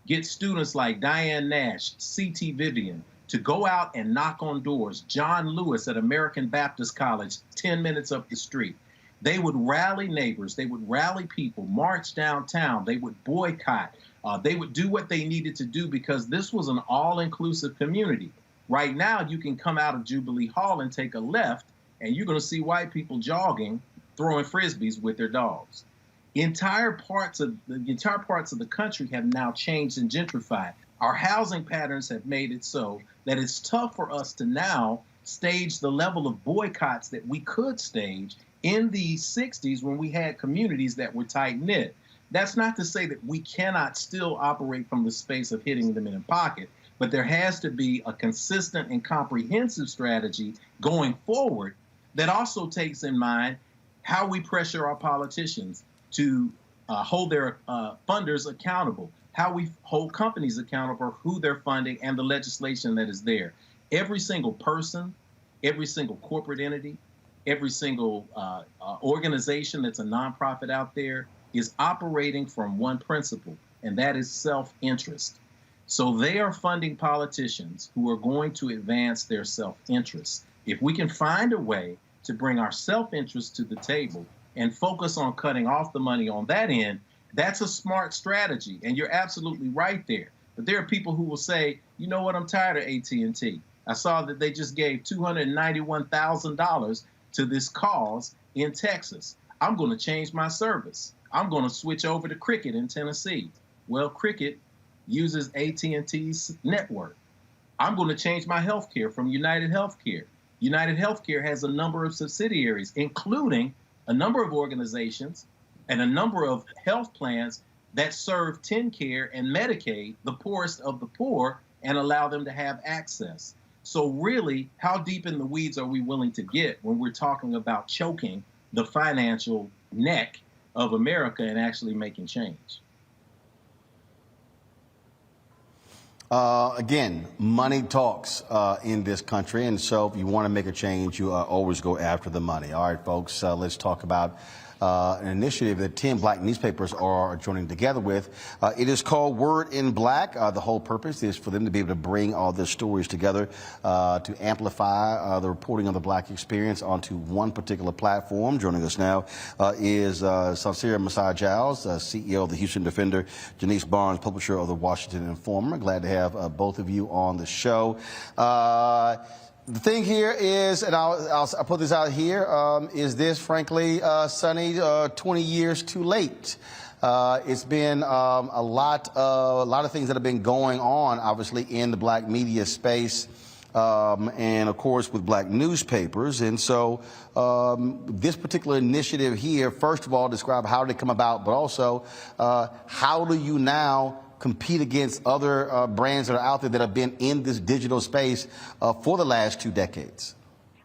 get students like Diane Nash, C.T. Vivian, to go out and knock on doors. John Lewis at American Baptist College, 10 minutes up the street. They would rally neighbors. They would rally people, march downtown. They would boycott. They would do what they needed to do because this was an all-inclusive community. Right now, you can come out of Jubilee Hall and take a left, and you're going to see white people jogging, throwing Frisbees with their dogs. Entire parts of the country have now changed and gentrified. Our housing patterns have made it so that it's tough for us to now stage the level of boycotts that we could stage in the 60s when we had communities that were tight-knit. That's not to say that we cannot still operate from the space of hitting them in a pocket, but there has to be a consistent and comprehensive strategy going forward that also takes in mind how we pressure our politicians to hold their funders accountable, how we hold companies accountable for who they're funding and the legislation that is there. Every single person, every single corporate entity, every single organization that's a nonprofit out there is operating from one principle, and that is self-interest. So they are funding politicians who are going to advance their self-interest. If we can find a way to bring our self-interest to the table and focus on cutting off the money on that end, that's a smart strategy, and you're absolutely right there. But there are people who will say, you know what, I'm tired of AT&T. I saw that they just gave $291,000 to this cause in Texas. I'm going to change my service. I'm going to switch over to Cricket in Tennessee. Well, Cricket, uses AT&T's network. I'm going to change my healthcare from United Healthcare. United Healthcare has a number of subsidiaries, including a number of organizations and a number of health plans that serve TennCare and Medicaid, the poorest of the poor, and allow them to have access. So really, how deep in the weeds are we willing to get when we're talking about choking the financial neck of America and actually making change? Again, money talks in this country, and so if you want to make a change, you always go after the money. All right, folks, let's talk about an initiative that 10 black newspapers are joining together with. It is called Word in Black. The whole purpose is for them to be able to bring all their stories together to amplify the reporting of the black experience onto one particular platform. Joining us now is Sansira Masai Giles, CEO of the Houston Defender, Janice Barnes, publisher of the Washington Informer. Glad to have both of you on the show. The thing here is, and I'll put this out here, is this, frankly, Sonny, 20 years too late? It's been a lot of things that have been going on, obviously, in the black media space, and, of course, with black newspapers. And so this particular initiative here, first of all, describe how did it come about, but also how do you now compete against other brands that are out there that have been in this digital space for the last 2 decades?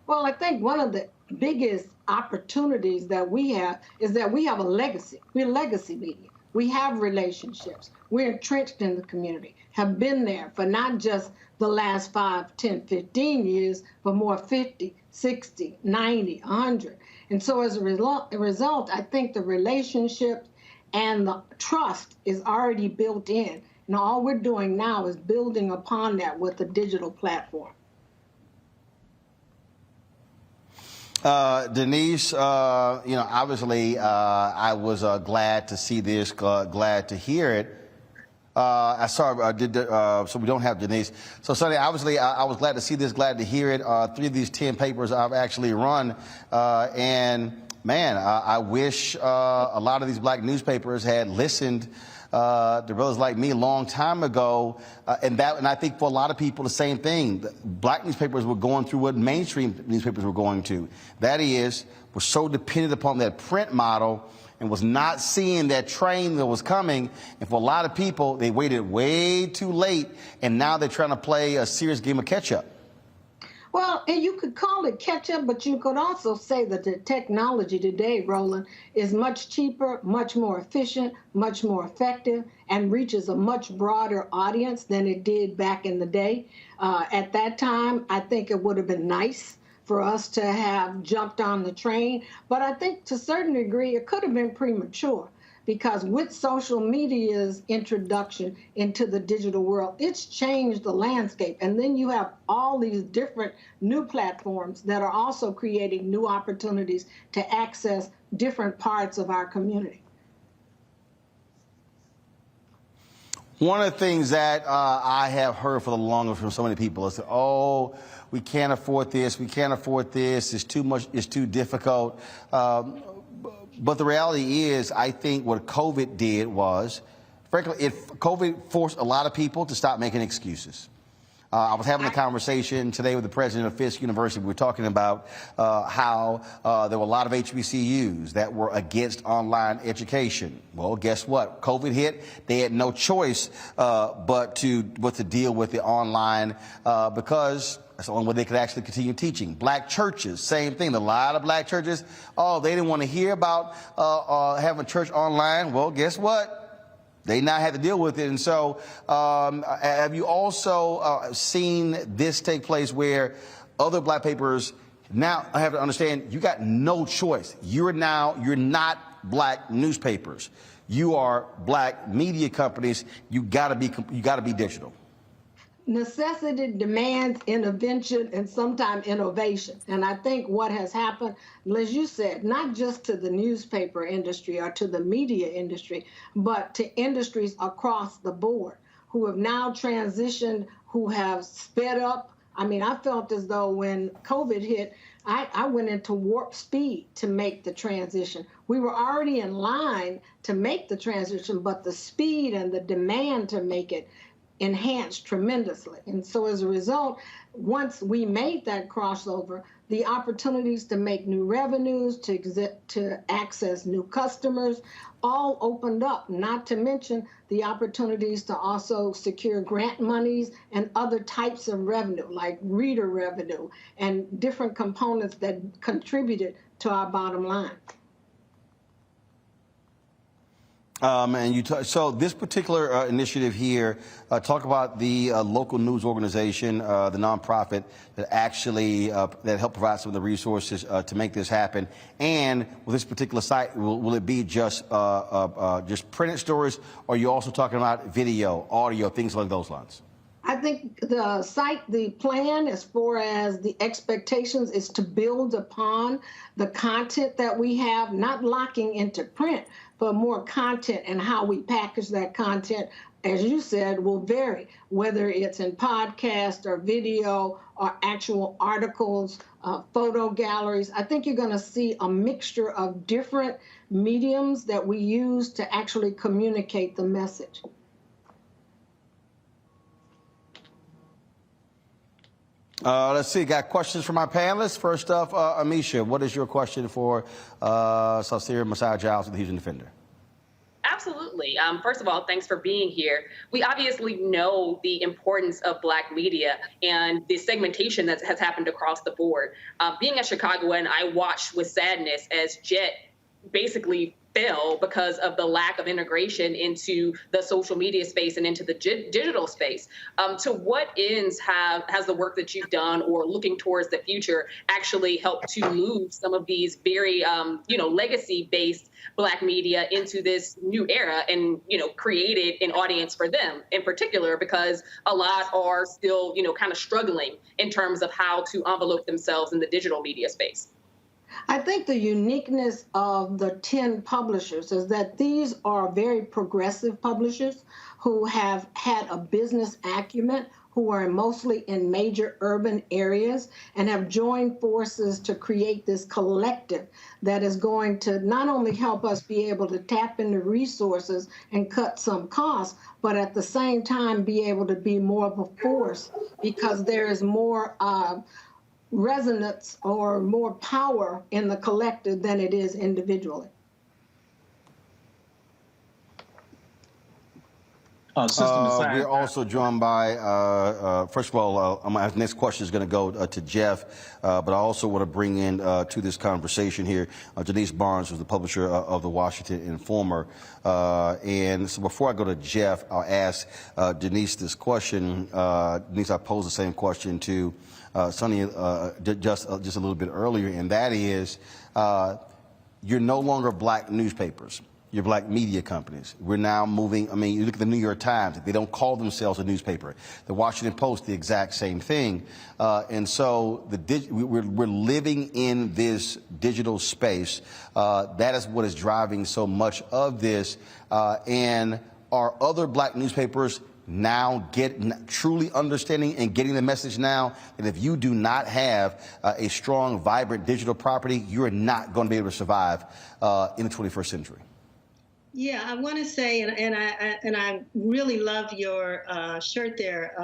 Well, I think one of the biggest opportunities that we have is that we have a legacy. We're legacy media. We have relationships. We're entrenched in the community, have been there for not just the last 5, 10, 15 years, but more 50, 60, 90, 100. And so as a result, I think the relationship and the trust is already built in. And all we're doing now is building upon that with a digital platform. Denise, obviously, I was glad to see this, glad to hear it. So we don't have Denise. So, Sonny, obviously, I was glad to see this, glad to hear it. 3 of these 10 papers I've actually run, and man, I wish a lot of these black newspapers had listened to brothers like me a long time ago, and I think for a lot of people the same thing. Black newspapers were going through what mainstream newspapers were going to. That is, we're so dependent upon that print model and was not seeing that train that was coming. And for a lot of people, they waited way too late, and now they're trying to play a serious game of catch-up. Well, and you could call it catch-up, but you could also say that the technology today, Roland, is much cheaper, much more efficient, much more effective, and reaches a much broader audience than it did back in the day. At that time, I think it would have been nice for us to have jumped on the train, but I think to a certain degree it could have been premature, because with social media's introduction into the digital world, it's changed the landscape. And then you have all these different new platforms that are also creating new opportunities to access different parts of our community. One of the things that I have heard for the longest from so many people is, oh, we can't afford this, it's too much, it's too difficult. But the reality is, I think what COVID did was, frankly, COVID forced a lot of people to stop making excuses. I was having a conversation today with the president of Fisk University. We were talking about how there were a lot of HBCUs that were against online education. Well, guess what? COVID hit. They had no choice but to deal with the online because that's the only way they could actually continue teaching. Black churches, same thing. A lot of black churches, they didn't want to hear about having church online. Well, guess what? They now had to deal with it. And so have you also seen this take place where other black papers now have to understand you got no choice. You're not black newspapers. You are black media companies. You gotta be digital. Necessity demands intervention and sometimes innovation. And I think what has happened, as you said, not just to the newspaper industry or to the media industry, but to industries across the board who have now transitioned, who have sped up. I mean, I felt as though when COVID hit, I went into warp speed to make the transition. We were already in line to make the transition, but the speed and the demand to make it enhanced tremendously. And so as a result, once we made that crossover, the opportunities to make new revenues, to access new customers, all opened up, not to mention the opportunities to also secure grant monies and other types of revenue, like reader revenue and different components that contributed to our bottom line. So this particular initiative here, talk about the local news organization, the nonprofit that actually that helped provide some of the resources to make this happen. And with this particular site, will it be just printed stories, or are you also talking about video, audio, things along those lines? I think the plan as far as the expectations is to build upon the content that we have, not locking into print, but more content, and how we package that content, as you said, will vary, whether it's in podcast or video or actual articles, photo galleries. I think you're going to see a mixture of different mediums that we use to actually communicate the message. Let's see, got questions from our panelists. First off, Amisha, what is your question for Saucere Messiah Giles of the Houston Defender? Absolutely. First of all, thanks for being here. We obviously know the importance of Black media and the segmentation that has happened across the board. Being a Chicagoan, I watched with sadness as Jet basically fell because of the lack of integration into the social media space and into the digital space. To what ends has the work that you've done or looking towards the future actually helped to move some of these very legacy-based Black media into this new era and created an audience for them in particular, because a lot are still kind of struggling in terms of how to envelope themselves in the digital media space? I think the uniqueness of the 10 publishers is that these are very progressive publishers who have had a business acumen, who are mostly in major urban areas, and have joined forces to create this collective that is going to not only help us be able to tap into resources and cut some costs, but at the same time be able to be more of a force, because there is more resonance or more power in the collective than it is individually. We're also joined by, first of all, my next question is going to go to Jeff, but I also want to bring in to this conversation here Denise Barnes, who's the publisher of the Washington Informer. And so before I go to Jeff, I'll ask Denise this question. Denise, I posed the same question to Sonny just a little bit earlier, and that is, you're no longer Black newspapers. You're Black media companies. We're now moving, you look at the New York Times, they don't call themselves a newspaper. The Washington Post, the exact same thing. And so we're living in this digital space. That is what is driving so much of this. And are other Black newspapers now truly understanding and getting the message now that if you do not have a strong, vibrant digital property, you're not going to be able to survive in the 21st century? Yeah, I want to say, and I really love your shirt there,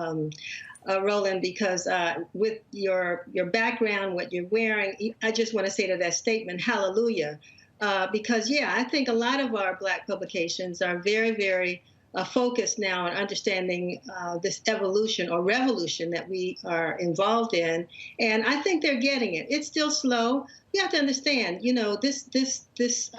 Roland, because with your background, what you're wearing, I just want to say to that statement, hallelujah, because yeah, I think a lot of our Black publications are very, very focused now on understanding this evolution or revolution that we are involved in, and I think they're getting it. It's still slow. You have to understand, this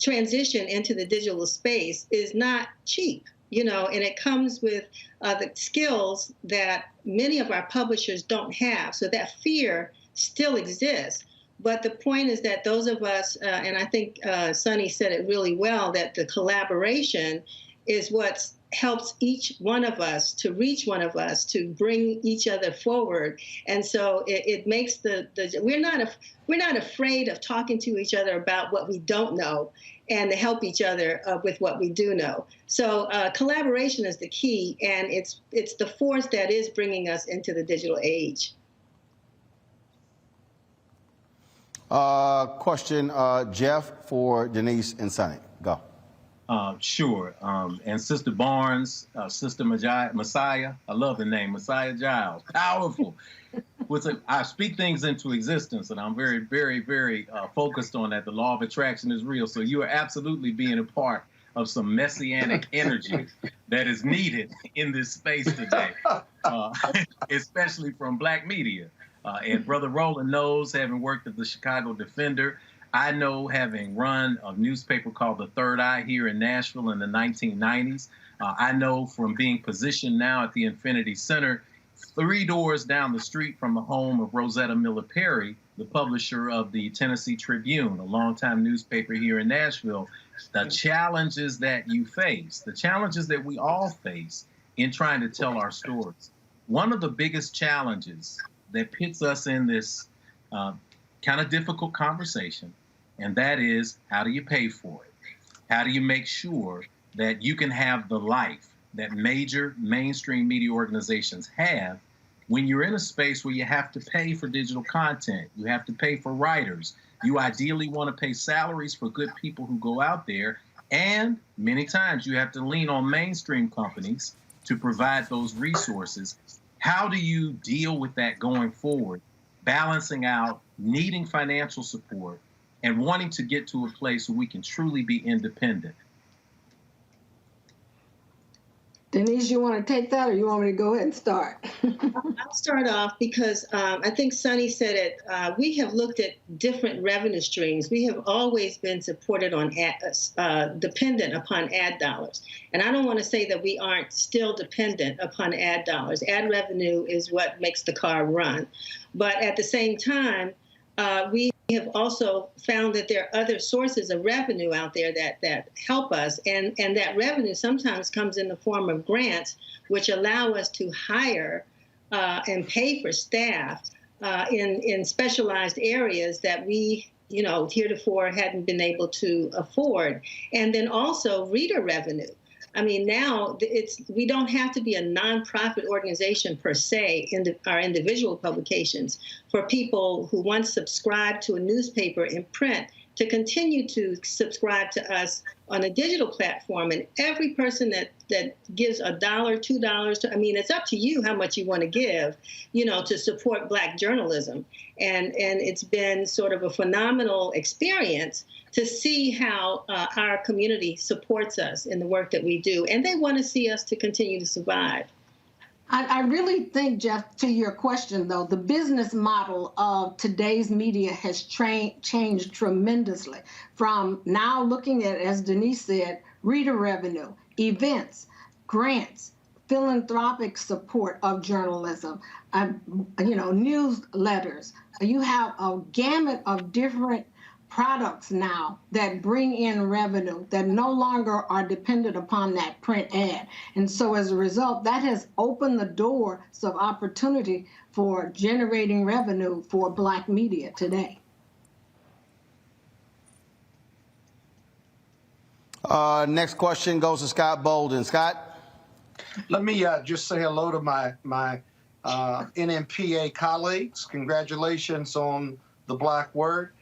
transition into the digital space is not cheap, and it comes with the skills that many of our publishers don't have. So that fear still exists. But the point is that those of us, and I think Sonny said it really well, that the collaboration is what helps each one of us to reach one of us, to bring each other forward. And so it makes we're not afraid of talking to each other about what we don't know and to help each other with what we do know. So collaboration is the key, and it's the force that is bringing us into the digital age. Question, Jeff, for Denise and Sonny. Go. Sure. And Sister Barnes, Sister Messiah, I love the name, Messiah Giles, powerful. I speak things into existence, and I'm very, very, very focused on that. The law of attraction is real. So you are absolutely being a part of some messianic energy that is needed in this space today, especially from Black media. And Brother Roland knows, having worked at the Chicago Defender, I know, having run a newspaper called The Third Eye here in Nashville in the 1990s. I know from being positioned now at the Infinity Center, 3 doors down the street from the home of Rosetta Miller Perry, the publisher of the Tennessee Tribune, a longtime newspaper here in Nashville. The challenges that you face, the challenges that we all face in trying to tell our stories. One of the biggest challenges that puts us in this kind of difficult conversation, and that is, how do you pay for it? How do you make sure that you can have the life that major mainstream media organizations have when you're in a space where you have to pay for digital content, you have to pay for writers, you ideally want to pay salaries for good people who go out there, and many times you have to lean on mainstream companies to provide those resources. How do you deal with that going forward, balancing out needing financial support and wanting to get to a place where we can truly be independent? Denise, you want to take that, or you want me to go ahead and start? I'll start off because I think Sonny said it. We have looked at different revenue streams. We have always been supported on dependent upon ad dollars. And I don't want to say that we aren't still dependent upon ad dollars. Ad revenue is what makes the car run. But at the same time, we have also found that there are other sources of revenue out there that help us, and that revenue sometimes comes in the form of grants, which allow us to hire and pay for staff in specialized areas that we, heretofore hadn't been able to afford. And then also reader revenue. I mean, now we don't have to be a nonprofit organization per se in our individual publications for people who once subscribed to a newspaper in print to continue to subscribe to us on a digital platform. And every person that gives $1, $2, it's up to you how much you want to give, to support Black journalism. And it's been sort of a phenomenal experience to see how our community supports us in the work that we do. And they want to see us to continue to survive. I really think, Jeff, to your question, though, the business model of today's media has changed tremendously from now looking at, as Denise said, reader revenue, events, grants, philanthropic support of journalism, newsletters. You have a gamut of different products now that bring in revenue that no longer are dependent upon that print ad. And so as a result, that has opened the doors of opportunity for generating revenue for Black media today. Next question goes to Scott Bolden. Scott? Let me just say hello to my NMPA colleagues. Congratulations on the Black Word.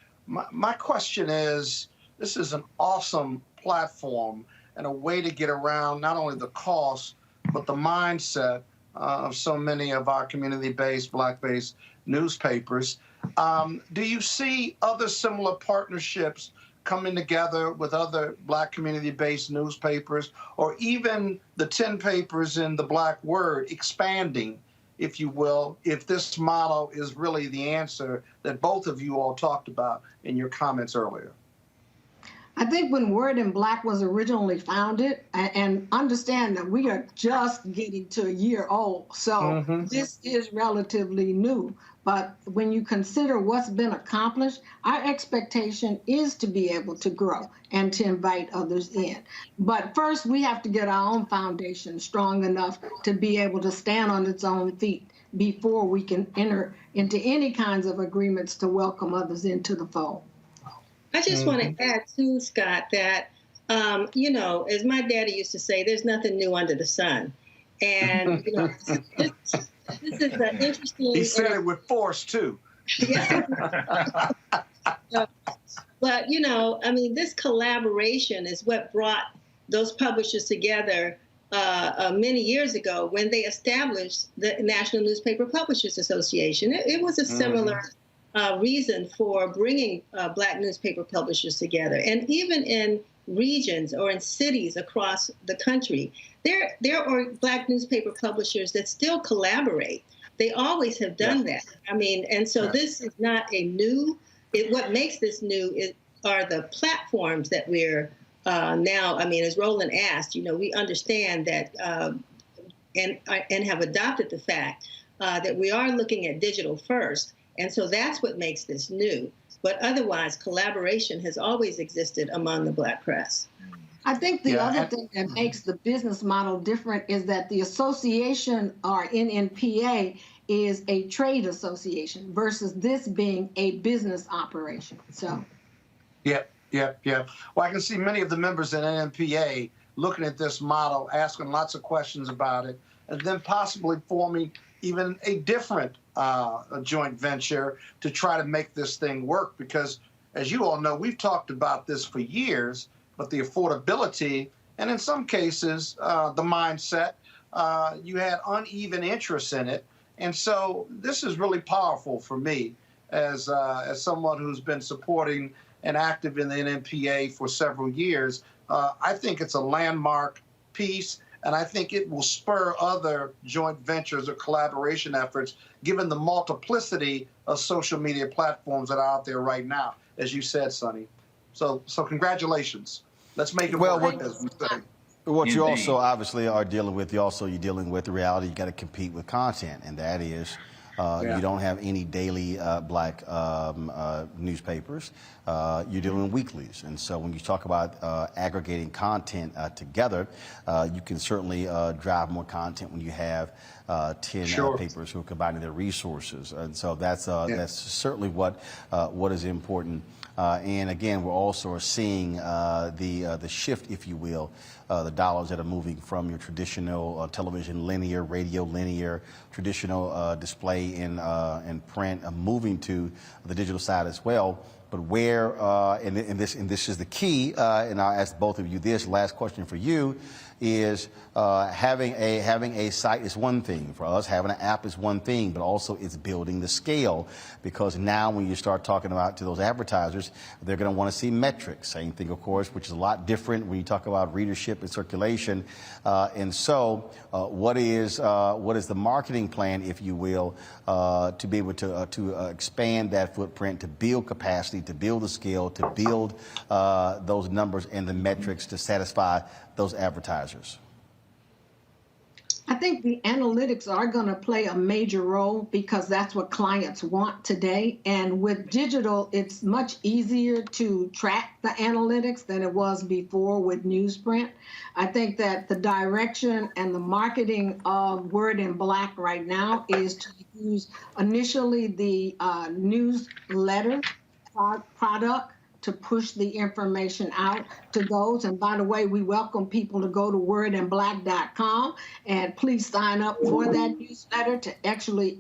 My question is, this is an awesome platform and a way to get around not only the cost, but the mindset of so many of our community-based, Black-based newspapers. Do you see other similar partnerships coming together with other Black community-based newspapers, or even the 10 papers in the Black Word expanding, if you will, if this model is really the answer that both of you all talked about in your comments earlier? I think when Word in Black was originally founded, and understand that we are just getting to a year old, so this is relatively new. But when you consider what's been accomplished, our expectation is to be able to grow and to invite others in. But first, we have to get our own foundation strong enough to be able to stand on its own feet before we can enter into any kinds of agreements to welcome others into the fold. I just want to add too, Scott, that, as my daddy used to say, there's nothing new under the sun. And, this is an interesting... He said it with force, too. But, you know, I mean, this collaboration is what brought those publishers together many years ago when they established the National Newspaper Publishers Association. It was a similar reason for bringing Black newspaper publishers together. And even in regions or in cities across the country, there are Black newspaper publishers that still collaborate. They always have done that. I mean, and so this is not a new. What makes this new are the platforms that we're now. I mean, as Roland asked, you know, we understand that and have adopted the fact that we are looking at digital first, and so that's what makes this new. But otherwise, collaboration has always existed among the Black press. I think the other thing that makes the business model different is that the association, or NNPA, is a trade association versus this being a business operation. So. Yep. Well, I can see many of the members in NNPA looking at this model, asking lots of questions about it, and then possibly forming even a different joint venture to try to make this thing work. Because, as you all know, we've talked about this for years, but the affordability and in some cases the mindset, you had uneven interest in it. And so this is really powerful for me as someone who's been supporting and active in the NNPA for several years. I think it's a landmark piece, and I think it will spur other joint ventures or collaboration efforts, given the multiplicity of social media platforms that are out there right now, as you said, Sonny. So congratulations. Let's make it work, as we say. What you also obviously are dealing with, you're dealing with the reality you got to compete with content, and that is you don't have any daily Black newspapers. You're doing weeklies, and so when you talk about aggregating content together, you can certainly drive more content when you have 10 papers who are combining their resources, and so that's certainly what is important. And again, we're also seeing the shift, if you will, the dollars that are moving from your traditional television linear, radio linear, traditional display in print, moving to the digital side as well. But where, and this is the key, and I'll ask both of you this, last question for you, is having a site is one thing. For us, having an app is one thing, but also it's building the scale, because now when you start talking about to those advertisers, they're going to want to see metrics. Same thing, of course, which is a lot different when you talk about readership and circulation. And so what is the marketing plan, if you will, to be able to expand that footprint, to build capacity, to build the scale, to build those numbers and the metrics to satisfy those advertisers? I think the analytics are going to play a major role because that's what clients want today. And with digital, it's much easier to track the analytics than it was before with newsprint. I think that the direction and the marketing of Word in Black right now is to use initially the newsletter product to push the information out to those. And by the way, we welcome people to go to wordinblack.com and please sign up for that newsletter to actually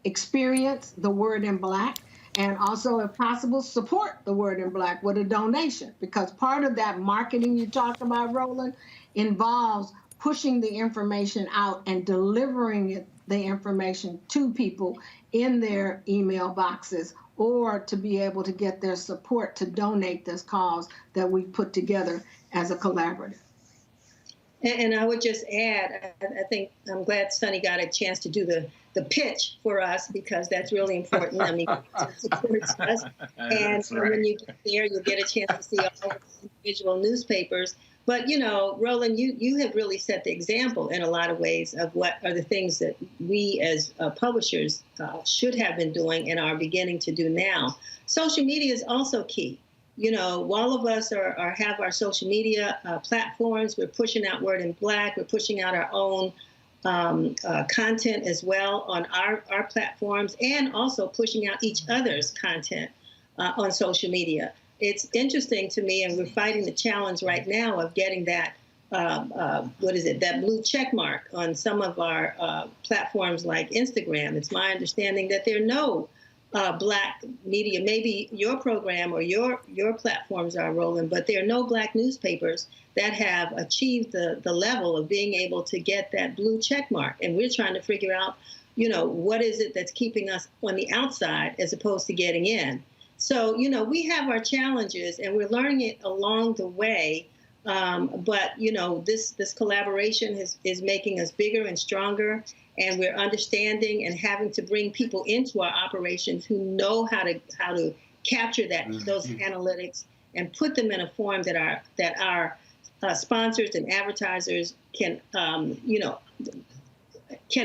experience the Word in Black. And also, if possible, support the Word in Black with a donation, because part of that marketing you talked about, Roland, involves pushing the information out and delivering the information to people in their email boxes, or to be able to get their support to donate this cause that we put together as a collaborative. And I would just add, I think I'm glad Sonny got a chance to do the pitch for us, because that's really important. I mean, it supports us. And when you get there, you'll get a chance to see all the individual newspapers. But, you know, Roland, you have really set the example in a lot of ways of what are the things that we as publishers should have been doing and are beginning to do now. Social media is also key. You know, all of us have our social media platforms. We're pushing out Word in Black. We're pushing out our own content as well on our platforms, and also pushing out each other's content on social media. It's interesting to me, and we're fighting the challenge right now of getting that, that blue check mark on some of our platforms like Instagram. It's my understanding that there are no Black media. Maybe your program or your platforms are rolling, but there are no Black newspapers that have achieved the level of being able to get that blue check mark. And we're trying to figure out, what is it that's keeping us on the outside as opposed to getting in. So, we have our challenges and we're learning it along the way. But this collaboration is making us bigger and stronger, and we're understanding and having to bring people into our operations who know how to capture those analytics and put them in a form that our sponsors and advertisers can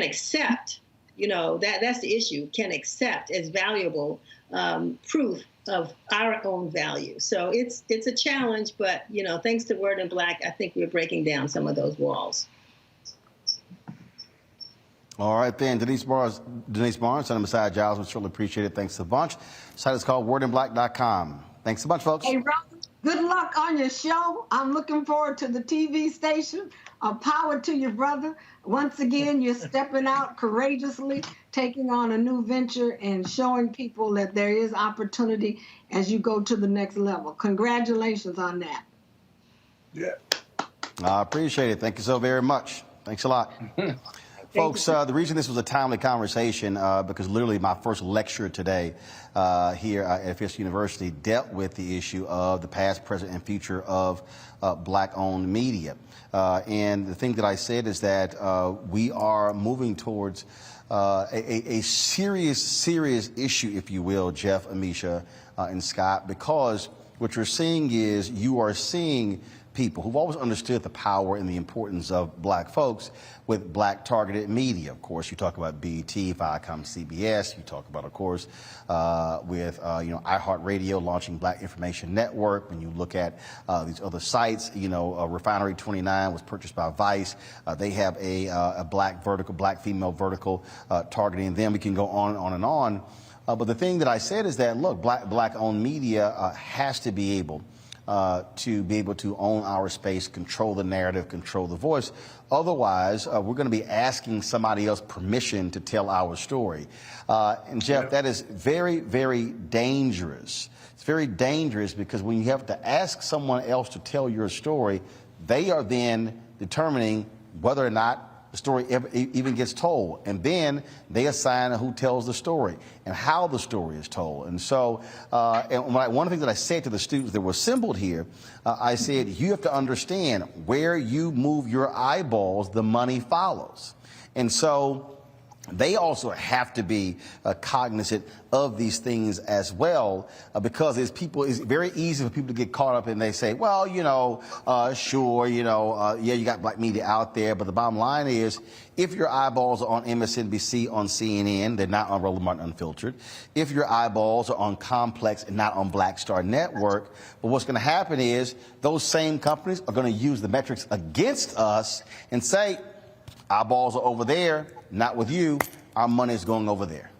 accept. That's the issue. Can accept as valuable proof of our own value. So it's a challenge, but thanks to Word in Black, I think we're breaking down some of those walls. All right, then. Denise Barnes, Senator Messiah Giles, we certainly appreciate it. Thanks a bunch. The site is called wordinblack.com. Thanks a bunch, folks. Hey, Robert, good luck on your show. I'm looking forward to the TV station. Power to your brother. Once again, you're stepping out courageously, taking on a new venture and showing people that there is opportunity as you go to the next level. Congratulations on that. Yeah. I appreciate it. Thank you so very much. Thanks a lot. Folks, the reason this was a timely conversation, because literally my first lecture today here at Fisk University dealt with the issue of the past, present, and future of Black-owned media. And the thing that I said is that we are moving towards a serious issue, if you will, Jeff, Amisha, and Scott, because what you're seeing is you are seeing people who've always understood the power and the importance of Black folks with Black targeted media. Of course, you talk about BET, Viacom, CBS. You talk about, of course, with iHeartRadio launching Black Information Network. When you look at these other sites, Refinery 29 was purchased by Vice. They have a Black vertical, Black female vertical targeting them. We can go on and on and on. But the thing that I said is that, look, Black-owned media has to be able to own our space, control the narrative, control the voice. Otherwise, we're going to be asking somebody else permission to tell our story. And Jeff, that is very, very dangerous. It's very dangerous because when you have to ask someone else to tell your story, they are then determining whether or not the story even gets told. And then they assign who tells the story and how the story is told. And so one of the things that I said to the students that were assembled here, I said, you have to understand where you move your eyeballs, the money follows. And so they also have to be cognizant of these things as well, because it's very easy for people to get caught up and they say, well, sure, yeah, you got Black media out there, but the bottom line is, if your eyeballs are on MSNBC, on CNN, they're not on Roland Martin Unfiltered. If your eyeballs are on Complex and not on Black Star Network, but what's going to happen is those same companies are going to use the metrics against us and say, eyeballs are over there, not with you. Our money is going over there.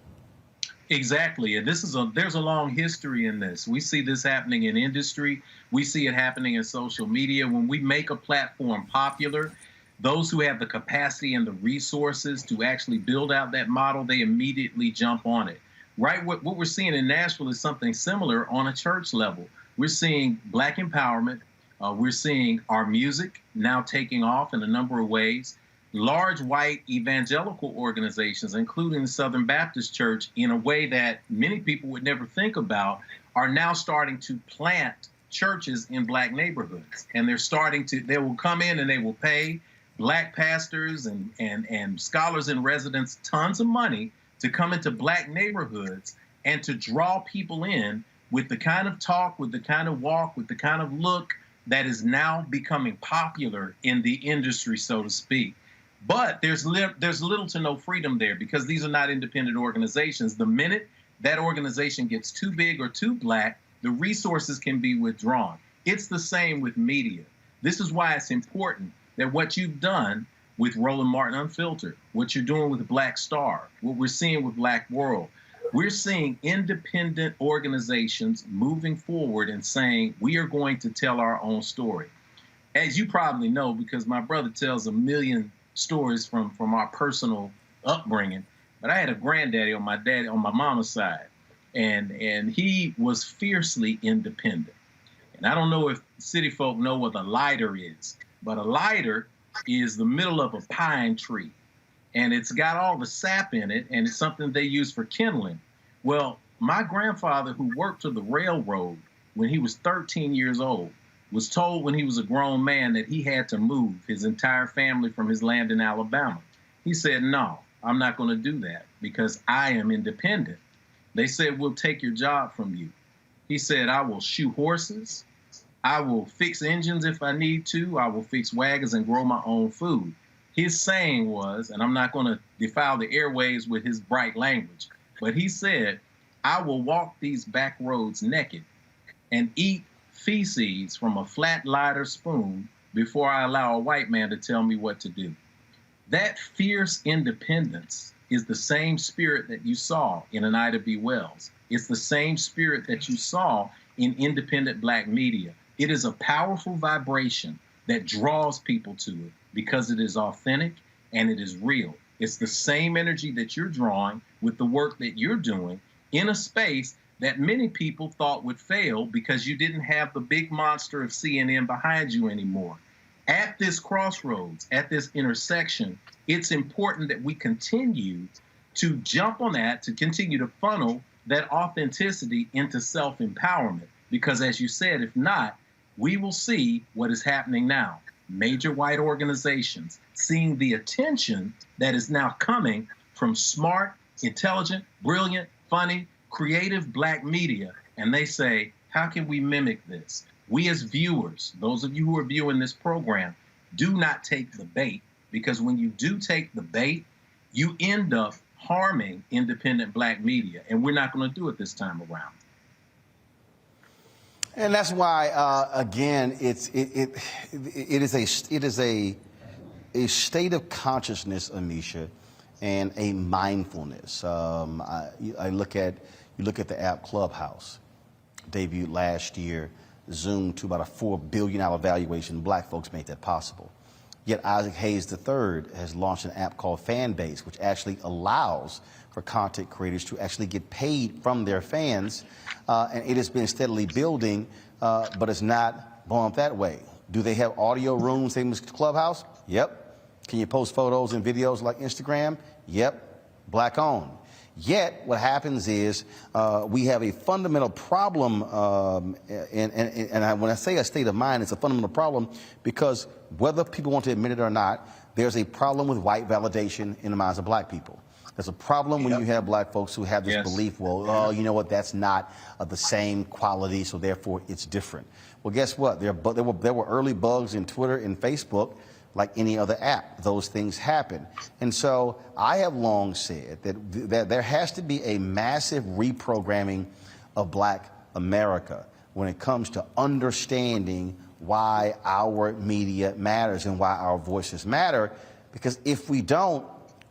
Exactly. And there's a long history in this. We see this happening in industry. We see it happening in social media. When we make a platform popular, those who have the capacity and the resources to actually build out that model, they immediately jump on it. Right? What we're seeing in Nashville is something similar on a church level. We're seeing Black empowerment. We're seeing our music now taking off in a number of ways. Large white evangelical organizations, including the Southern Baptist Church, in a way that many people would never think about, are now starting to plant churches in Black neighborhoods. And they will come in and they will pay Black pastors and scholars in residence tons of money to come into Black neighborhoods and to draw people in with the kind of talk, with the kind of walk, with the kind of look that is now becoming popular in the industry, so to speak. But there's little to no freedom there, because these are not independent organizations. The minute that organization gets too big or too Black, the resources can be withdrawn. It's the same with media. This is why it's important that what you've done with Roland Martin Unfiltered, what you're doing with Black Star, what we're seeing with Black World, we're seeing independent organizations moving forward and saying, we are going to tell our own story. As you probably know, because my brother tells a million stories from our personal upbringing, but I had a granddaddy on my mama's side and he was fiercely independent. And I don't know if city folk know what a lighter is, but a lighter is the middle of a pine tree, and it's got all the sap in it, and it's something they use for kindling. Well, my grandfather, who worked for the railroad when he was 13 years old, was told when he was a grown man that he had to move his entire family from his land in Alabama. He said, no, I'm not going to do that because I am independent. They said, we'll take your job from you. He said, I will shoe horses. I will fix engines if I need to. I will fix wagons and grow my own food. His saying was, and I'm not going to defile the airwaves with his bright language, but he said, I will walk these back roads naked and eat feces from a flat lighter spoon before I allow a white man to tell me what to do. That fierce independence is the same spirit that you saw in an Ida B. Wells. It's the same spirit that you saw in independent Black media. It is a powerful vibration that draws people to it because it is authentic and it is real. It's the same energy that you're drawing with the work that you're doing in a space that many people thought would fail because you didn't have the big monster of CNN behind you anymore. At this crossroads, at this intersection, it's important that we continue to jump on that, to continue to funnel that authenticity into self-empowerment. Because as you said, if not, we will see what is happening now. Major white organizations seeing the attention that is now coming from smart, intelligent, brilliant, funny, creative Black media, and they say, how can we mimic this? We as viewers, those of you who are viewing this program, do not take the bait, because when you do take the bait, you end up harming independent Black media, and we're not going to do it this time around. And that's why, again, it is a state of consciousness, Amisha, and a mindfulness. You look at the app Clubhouse, debuted last year, zoomed to about a $4 billion valuation. Black folks made that possible. Yet Isaac Hayes III has launched an app called Fanbase, which actually allows for content creators to actually get paid from their fans. And it has been steadily building, but it's not blowing up that way. Do they have audio rooms, same as Clubhouse? Yep. Can you post photos and videos like Instagram? Yep. Black owned. Yet what happens is we have a fundamental problem, and when I say a state of mind, it's a fundamental problem because whether people want to admit it or not, there's a problem with white validation in the minds of Black people. There's a problem when you have Black folks who have this belief, well, oh, you know what, that's not the same quality, so therefore it's different. Well, guess what? There were early bugs in Twitter and Facebook. Like any other app, those things happen. And so I have long said that there has to be a massive reprogramming of Black America when it comes to understanding why our media matters and why our voices matter. Because if we don't,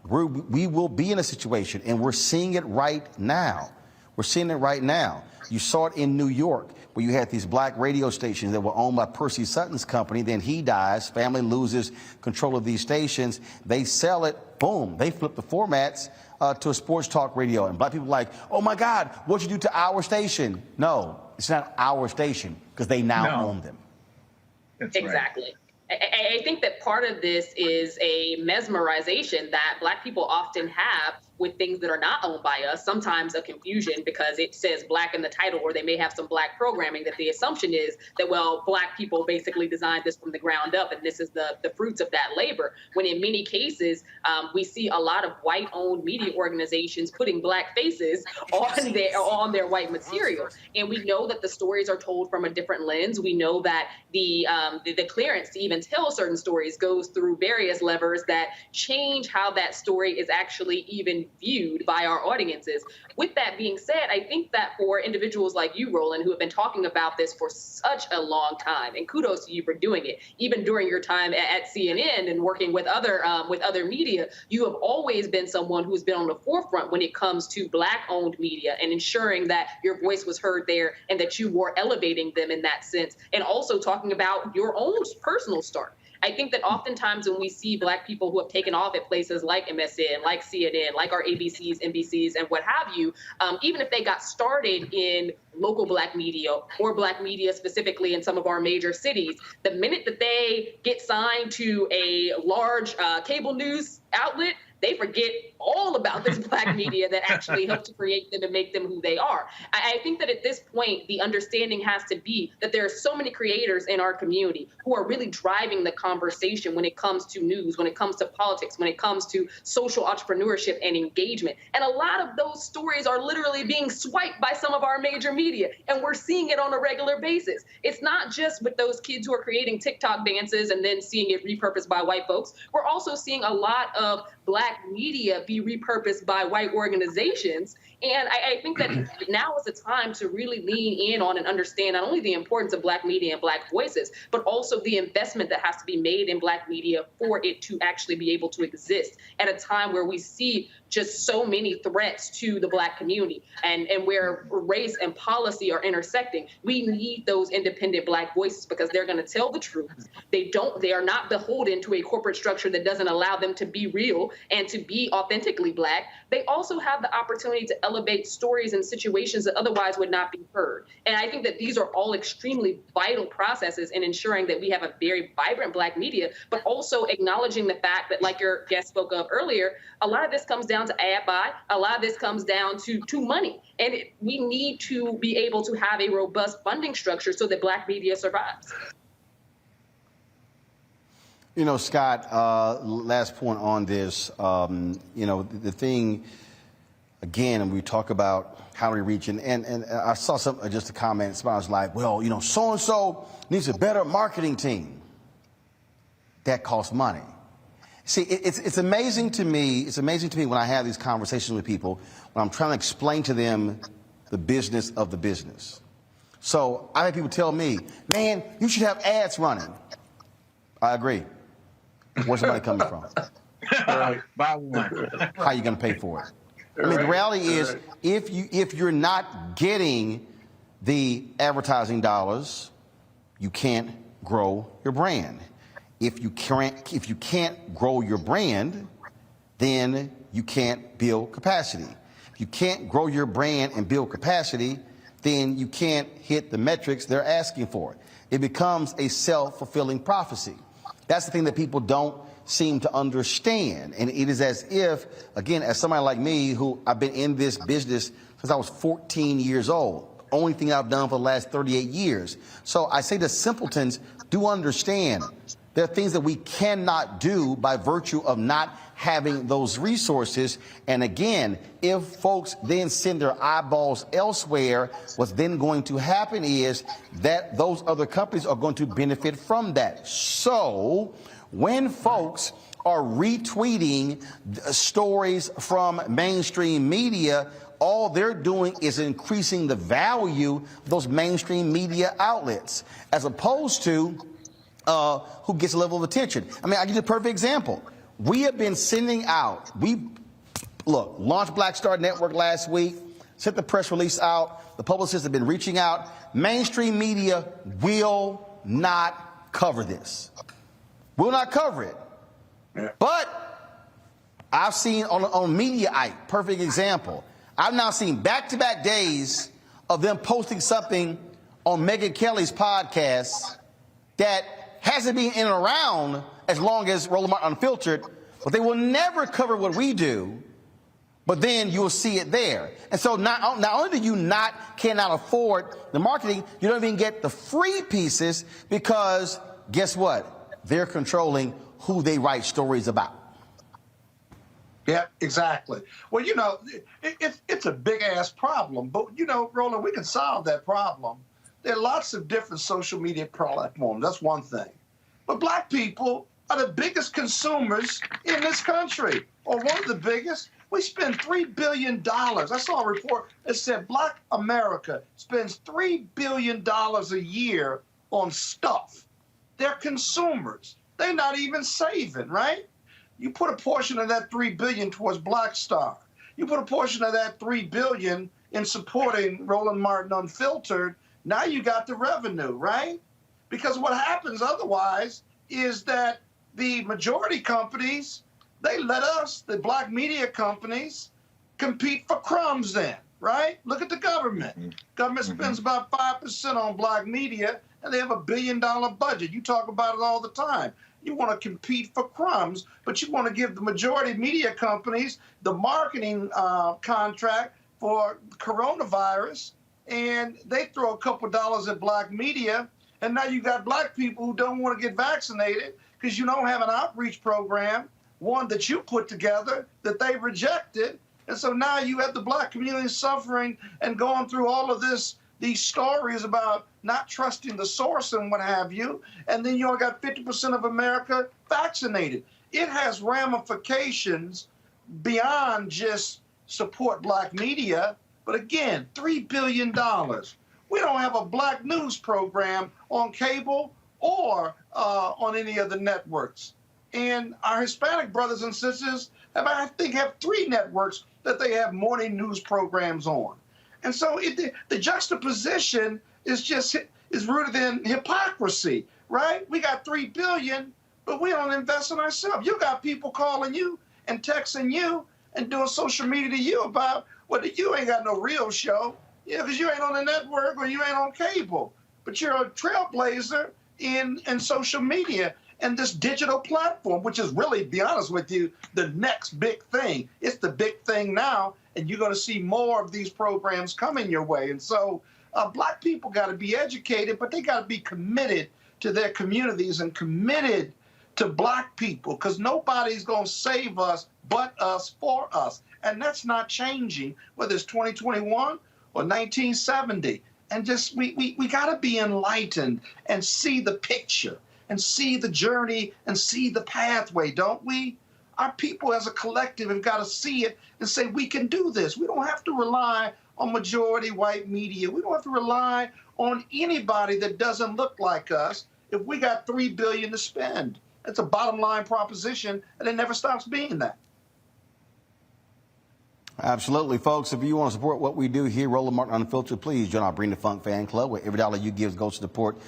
we will be in a situation, and we're seeing it right now. We're seeing it right now. You saw it in New York, where you had these Black radio stations that were owned by Percy Sutton's company. Then he dies, family loses control of these stations. They sell it, boom, they flip the formats to a sports talk radio. And Black people are like, oh my God, what'd you do to our station? No, it's not our station, because they now own them. That's exactly. Right. I think that part of this is a mesmerization that Black people often have with things that are not owned by us, sometimes a confusion because it says Black in the title, or they may have some Black programming, that the assumption is that, well, Black people basically designed this from the ground up and this is the fruits of that labor. When in many cases, we see a lot of white-owned media organizations putting Black faces on their white material. And we know that the stories are told from a different lens. We know that the clearance to even tell certain stories goes through various levers that change how that story is actually even viewed by our audiences. With that being said, I think that for individuals like you, Roland, who have been talking about this for such a long time, and kudos to you for doing it, even during your time at CNN and working with other media, you have always been someone who's been on the forefront when it comes to Black-owned media and ensuring that your voice was heard there and that you were elevating them in that sense, and also talking about your own personal start. I think that oftentimes when we see Black people who have taken off at places like MSN, like CNN, like our ABCs, NBCs, and what have you, even if they got started in local Black media or Black media specifically in some of our major cities, the minute that they get signed to a large cable news outlet, they forget all about this Black media that actually helped to create them and make them who they are. I think that at this point, the understanding has to be that there are so many creators in our community who are really driving the conversation when it comes to news, when it comes to politics, when it comes to social entrepreneurship and engagement. And a lot of those stories are literally being swiped by some of our major media, and we're seeing it on a regular basis. It's not just with those kids who are creating TikTok dances and then seeing it repurposed by white folks. We're also seeing a lot of Black media be repurposed by white organizations. And I think that now is the time to really lean in on and understand not only the importance of Black media and Black voices, but also the investment that has to be made in Black media for it to actually be able to exist at a time where we see just so many threats to the Black community and where race and policy are intersecting. We need those independent Black voices because they're going to tell the truth. They are not beholden to a corporate structure that doesn't allow them to be real and to be authentically Black. They also have the opportunity to elevate stories and situations that otherwise would not be heard. And I think that these are all extremely vital processes in ensuring that we have a very vibrant Black media, but also acknowledging the fact that, like your guest spoke of earlier, a lot of this comes down to ad buy. A lot of this comes down to money. And we need to be able to have a robust funding structure so that Black media survives. You know, Scott, last point on this, you know, the thing, again, and we talk about how we reach, and I saw just a comment, somebody was like, well, you know, so-and-so needs a better marketing team. That costs money. See, it's amazing to me, when I have these conversations with people, when I'm trying to explain to them the business of the business. So I have people tell me, man, you should have ads running. I agree. Where's the money coming from? Buy one. How are you going to pay for it? I mean, the reality is, if you're not getting the advertising dollars, you can't grow your brand. If you can't grow your brand, then you can't build capacity. If you can't grow your brand and build capacity, then you can't hit the metrics they're asking for. It becomes a self-fulfilling prophecy. That's the thing that people don't seem to understand. And it is as if, again, as somebody like me, who I've been in this business since I was 14 years old, only thing I've done for the last 38 years. So I say the simpletons do understand there are things that we cannot do by virtue of not having those resources. And again, if folks then send their eyeballs elsewhere, what's then going to happen is that those other companies are going to benefit from that. So when folks are retweeting stories from mainstream media, all they're doing is increasing the value of those mainstream media outlets, as opposed to who gets a level of attention. I mean, I'll give you a perfect example. We have been sending out, launched Black Star Network last week, sent the press release out, the publicists have been reaching out. Mainstream media will not cover this. Will not cover it. Yeah. But I've seen on Mediaite, perfect example, I've now seen back-to-back days of them posting something on Megyn Kelly's podcast that hasn't been in and around as long as Roland Martin Unfiltered, but they will never cover what we do, but then you will see it there. And so not only do you cannot afford the marketing, you don't even get the free pieces because guess what? They're controlling who they write stories about. Yeah, exactly. Well, you know, it's a big-ass problem, but, you know, Roland, we can solve that problem. There are lots of different social media platforms. That's one thing. But Black people are the biggest consumers in this country, or one of the biggest. We spend $3 billion. I saw a report that said Black America spends $3 billion a year on stuff. They're consumers. They're not even saving, right? You put a portion of that $3 billion towards Black Star. You put a portion of that $3 billion in supporting Roland Martin Unfiltered. Now you got the revenue, right? Because what happens otherwise is that the majority companies, they let us, the black media companies, compete for crumbs then, right? Look at the government. Government spends about 5% on black media, and they have $1 billion budget. You talk about it all the time. You want to compete for crumbs, but you want to give the majority media companies the marketing contract for coronavirus, and they throw a couple dollars at black media, and now you got black people who don't want to get vaccinated because you don't have an outreach program, one that you put together that they rejected. And so now you have the black community suffering and going through all of these stories about not trusting the source and what have you. And then you only got 50% of America vaccinated. It has ramifications beyond just support black media. But again, $3 billion. We don't have a black news program on cable or on any of the networks. And our Hispanic brothers and sisters I think have 3 networks that they have morning news programs on. And so the juxtaposition is rooted in hypocrisy, right? We got $3 billion, but we don't invest in ourselves. You got people calling you and texting you and doing social media to you about, well, you ain't got no real show, because you ain't on the network or you ain't on cable, but you're a trailblazer in social media and this digital platform, which is really, to be honest with you, the next big thing. It's the big thing now, and you're going to see more of these programs coming your way. And so black people got to be educated, but they got to be committed to their communities and committed to black people, because nobody's going to save us but us for us. And that's not changing, whether it's 2021 or 1970. And just we got to be enlightened and see the picture and see the journey and see the pathway, don't we? Our people as a collective have got to see it and say, we can do this. We don't have to rely on majority white media. We don't have to rely on anybody that doesn't look like us if we got $3 billion to spend. It's a bottom line proposition, and it never stops being that. Absolutely, folks. If you want to support what we do here, Roland Martin Unfiltered, please join our Bring the Funk fan club, where every dollar you give goes to support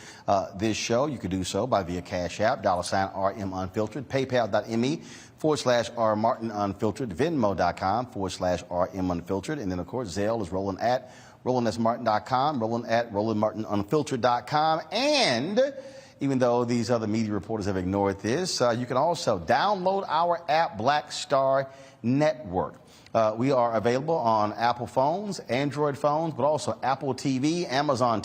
this show. You can do so via Cash App, $RM Unfiltered, PayPal.me/R Martin Unfiltered, Venmo.com/RM Unfiltered, and then of course Zelle is Roland@RolandSMartin.com, Roland@RolandMartinUnfiltered.com, and even though these other media reporters have ignored this, you can also download our app, Black Star Network. We are available on Apple phones, Android phones, but also Apple TV, Amazon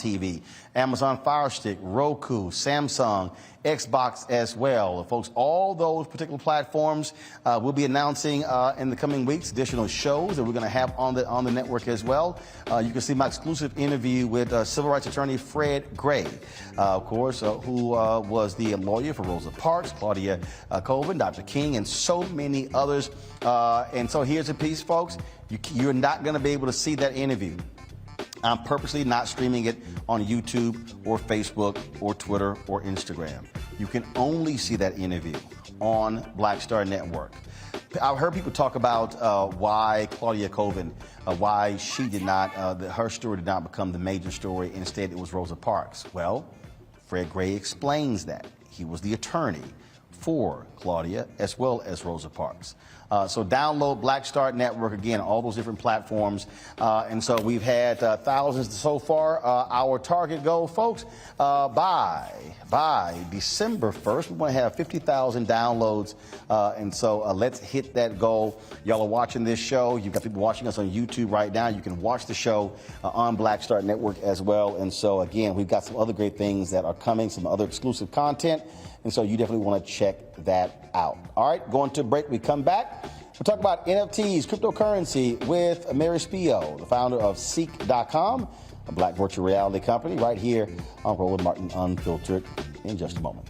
Fire Stick, Roku, Samsung, Xbox as well. Folks, all those particular platforms we'll be announcing in the coming weeks, additional shows that we're going to have on the network as well. You can see my exclusive interview with civil rights attorney Fred Gray, of course, who was the lawyer for Rosa Parks, Claudia Colvin, Dr. King, and so many others. And so here's a piece, folks. You're not going to be able to see that interview. I'm purposely not streaming it on YouTube or Facebook or Twitter or Instagram. You can only see that interview on Black Star Network. I've heard people talk about why Claudia Colvin, why she did not, her story did not become the major story. Instead, it was Rosa Parks. Well, Fred Gray explains that. He was the attorney for Claudia as well as Rosa Parks. So download Black Star Network, again, all those different platforms. And so we've had thousands so far. Our target goal, folks, by December 1st, we want to have 50,000 downloads. And so let's hit that goal. Y'all are watching this show. You've got people watching us on YouTube right now. You can watch the show on Black Star Network as well. And so, again, we've got some other great things that are coming, some other exclusive content. And so you definitely want to check that out. All right, going to a break. We come back. We'll talk about NFTs, cryptocurrency, with Mary Spio, the founder of CEEK.com, a black virtual reality company, right here on Roland Martin Unfiltered in just a moment.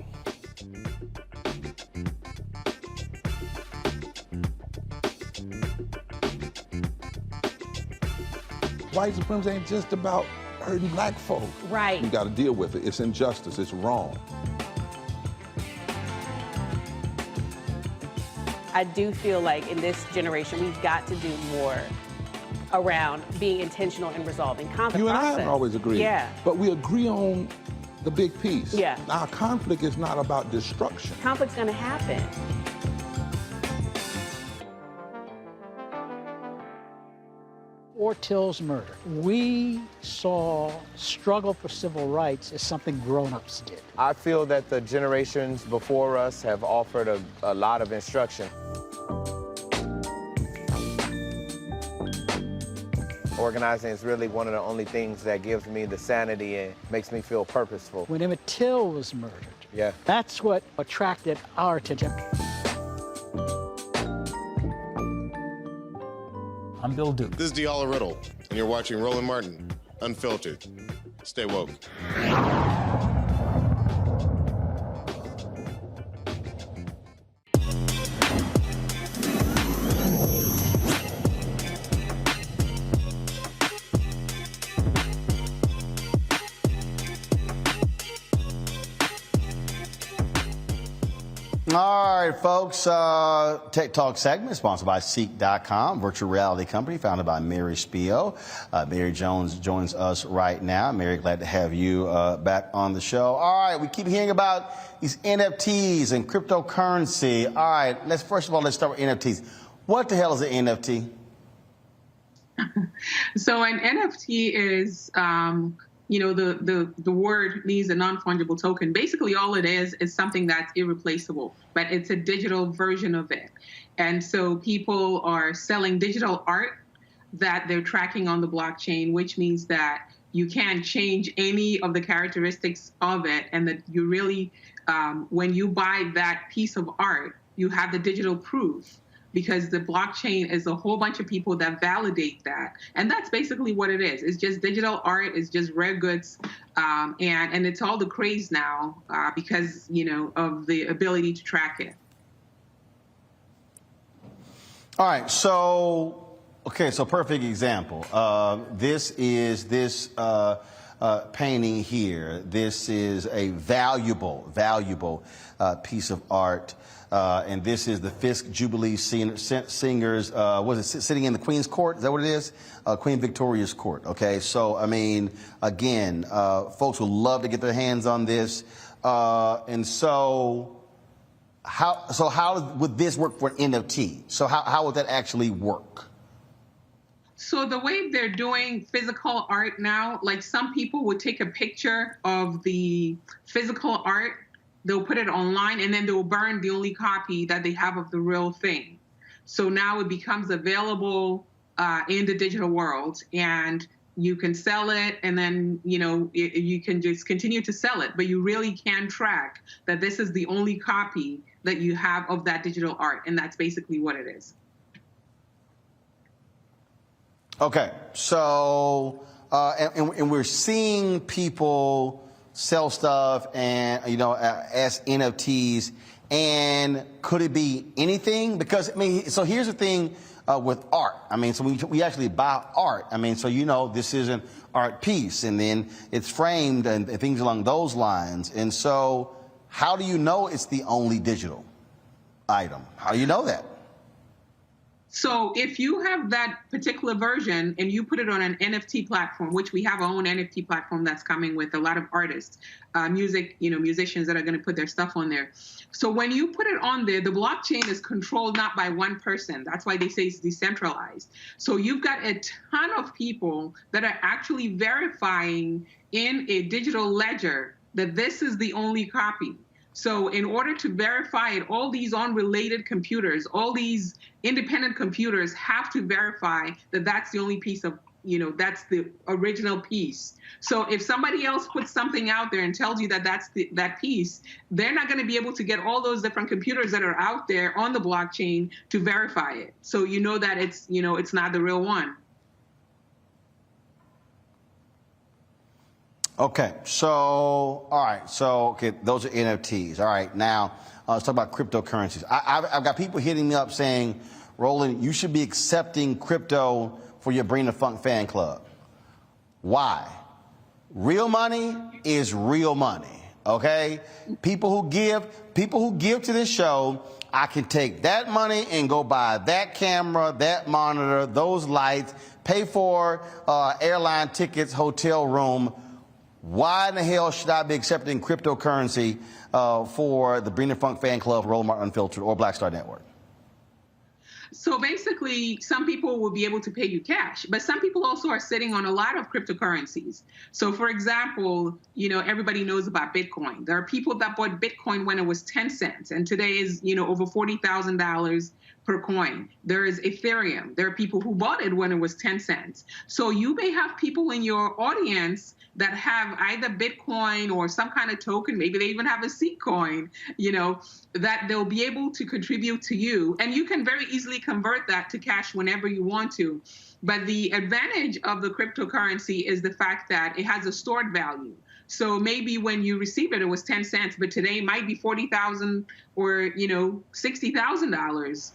White supremacy ain't just about hurting black folk. Right. You got to deal with it. It's injustice. It's wrong. I do feel like in this generation, we've got to do more around being intentional in resolving conflict. You and I process. have always agreed. Yeah. But we agree on the big piece. Yeah. Now, conflict is not about destruction. Conflict's going to happen. Till's murder, we saw struggle for civil rights as something grown-ups did. I feel that the generations before us have offered a lot of instruction. Organizing is really one of the only things that gives me the sanity and makes me feel purposeful. When Emmett Till was murdered, yeah, that's what attracted our attention. I'm Bill Duke. This is Diala Riddle, and you're watching Roland Martin, Unfiltered. Stay woke. All right, folks, Tech Talk segment sponsored by CEEK.com, virtual reality company founded by Mary Spio. Mary Jones joins us right now. Mary, glad to have you back on the show. All right, we keep hearing about these NFTs and cryptocurrency. All right, first of all, let's start with NFTs. What the hell is an NFT? So an NFT is, the word means a non-fungible token. Basically, all it is something that's irreplaceable, but it's a digital version of it. And so people are selling digital art that they're tracking on the blockchain, which means that you can't change any of the characteristics of it, and that you really, when you buy that piece of art, you have the digital proof, because the blockchain is a whole bunch of people that validate that. And that's basically what it is. It's just digital art. It's just rare goods. And it's all the craze now because, of the ability to track it. All right. So perfect example. This painting here. This is a valuable piece of art. And this is the Fisk Jubilee Singers, sitting in the Queen's Court? Is that what it is? Queen Victoria's Court. Okay, so, again, folks would love to get their hands on this. And so how would this work for an NFT? So how would that actually work? So the way they're doing physical art now, like some people would take a picture of the physical art, they'll put it online, and then they'll burn the only copy that they have of the real thing. So now it becomes available in the digital world, and you can sell it, and then you can just continue to sell it. But you really can track that this is the only copy that you have of that digital art, and that's basically what it is. Okay, so and we're seeing people sell stuff and as NFTs, and could it be anything? Because so here's the thing with art. So we actually buy art. So this is an art piece, and then it's framed and things along those lines. And so how do you know it's the only digital item? How do you know that? So if you have that particular version and you put it on an NFT platform, which we have our own NFT platform that's coming with a lot of artists, musicians that are going to put their stuff on there. So when you put it on there, the blockchain is controlled not by one person. That's why they say it's decentralized. So you've got a ton of people that are actually verifying in a digital ledger that this is the only copy. So in order to verify it, all these unrelated computers, all these independent computers have to verify that that's the only piece of, that's the original piece. So if somebody else puts something out there and tells you that that's that piece, they're not going to be able to get all those different computers that are out there on the blockchain to verify it. So that it's, it's not the real one. Okay, so, all right, so, those are NFTs. All right, now, let's talk about cryptocurrencies. I've got people hitting me up saying, Roland, you should be accepting crypto for your Bring the Funk fan club. Why? Real money is real money, okay? People who give to this show, I can take that money and go buy that camera, that monitor, those lights, pay for airline tickets, hotel room, Why in the hell should I be accepting cryptocurrency for the Breen and Funk Fan Club, Roland Martin Unfiltered, or Black Star Network? So basically, some people will be able to pay you cash, but some people also are sitting on a lot of cryptocurrencies. So for example, everybody knows about Bitcoin. There are people that bought Bitcoin when it was 10 cents, and today is, over $40,000 per coin. There is Ethereum. There are people who bought it when it was 10 cents. So you may have people in your audience that have either Bitcoin or some kind of token, maybe they even have a CEEK coin, that they'll be able to contribute to you. And you can very easily convert that to cash whenever you want to. But the advantage of the cryptocurrency is the fact that it has a stored value. So maybe when you receive it, it was 10 cents, but today it might be $40,000 or, $60,000,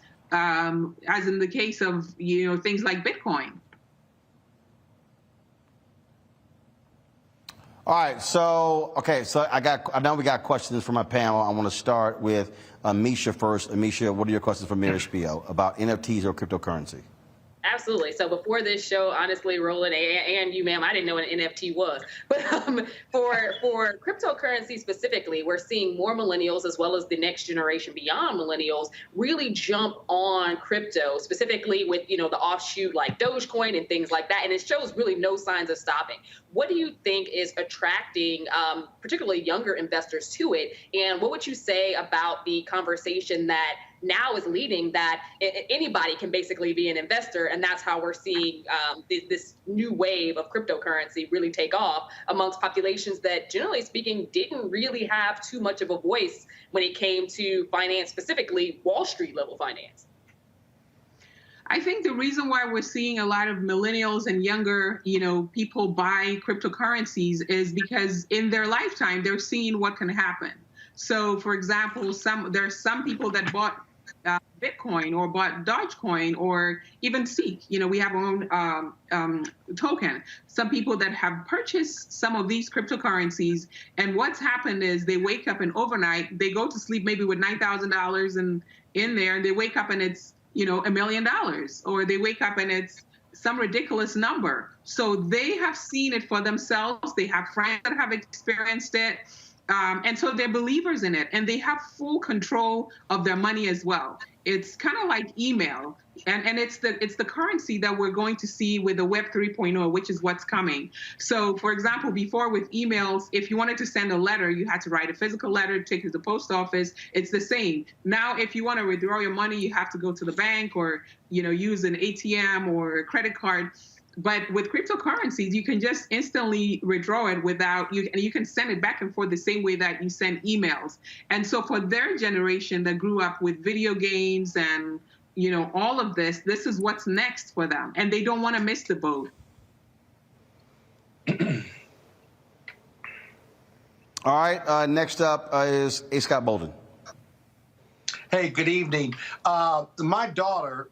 as in the case of, things like Bitcoin. All right, so I know we got questions from my panel. I want to start with Amisha first. Amisha, what are your questions for Mary Spio about NFTs or cryptocurrency? Absolutely. So before this show, honestly, Roland and you, ma'am, I didn't know what an NFT was. But for cryptocurrency specifically, we're seeing more millennials as well as the next generation beyond millennials really jump on crypto, specifically with, the offshoot like Dogecoin and things like that. And it shows really no signs of stopping. What do you think is attracting particularly younger investors to it? And what would you say about the conversation that now is leading that anybody can basically be an investor, and that's how we're seeing this new wave of cryptocurrency really take off amongst populations that, generally speaking, didn't really have too much of a voice when it came to finance, specifically Wall Street level finance? I think the reason why we're seeing a lot of millennials and younger, people buy cryptocurrencies is because in their lifetime, they're seeing what can happen. So, for example, there's some people that bought Bitcoin or bought Dogecoin or even CEEK. We have our own token. Some people that have purchased some of these cryptocurrencies, and what's happened is they wake up and overnight, they go to sleep maybe with $9,000 in there, and they wake up and it's, $1 million, or they wake up and it's some ridiculous number. So they have seen it for themselves. They have friends that have experienced it. And so they're believers in it, and they have full control of their money as well. It's kind of like email, and it's the currency that we're going to see with the Web 3.0, which is what's coming. So, for example, before with emails, if you wanted to send a letter, you had to write a physical letter, take it to the post office. It's the same. Now, if you want to withdraw your money, you have to go to the bank or use an ATM or a credit card. But with cryptocurrencies, you can just instantly withdraw it and you can send it back and forth the same way that you send emails. And so for their generation that grew up with video games and, all of this is what's next for them. And they don't want to miss the boat. All right, next up is A. Scott Bolden. Hey, good evening. My daughters,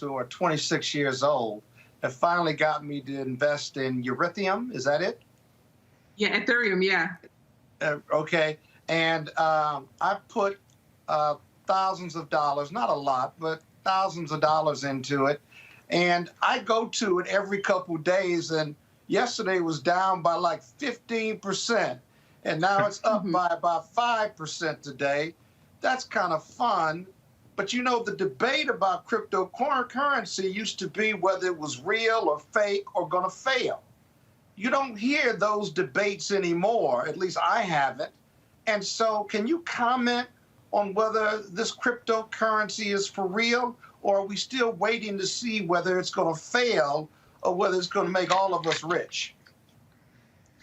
who are 26 years old, have finally got me to invest in Ethereum. Is that it? Yeah, Ethereum, yeah. Okay. And I put thousands of dollars, not a lot, but thousands of dollars into it. And I go to it every couple of days, and yesterday was down by like 15%. And now it's up by about 5% today. That's kind of fun. But the debate about cryptocurrency used to be whether it was real or fake or going to fail. You don't hear those debates anymore, at least I haven't. And so can you comment on whether this cryptocurrency is for real, or are we still waiting to see whether it's going to fail or whether it's going to make all of us rich?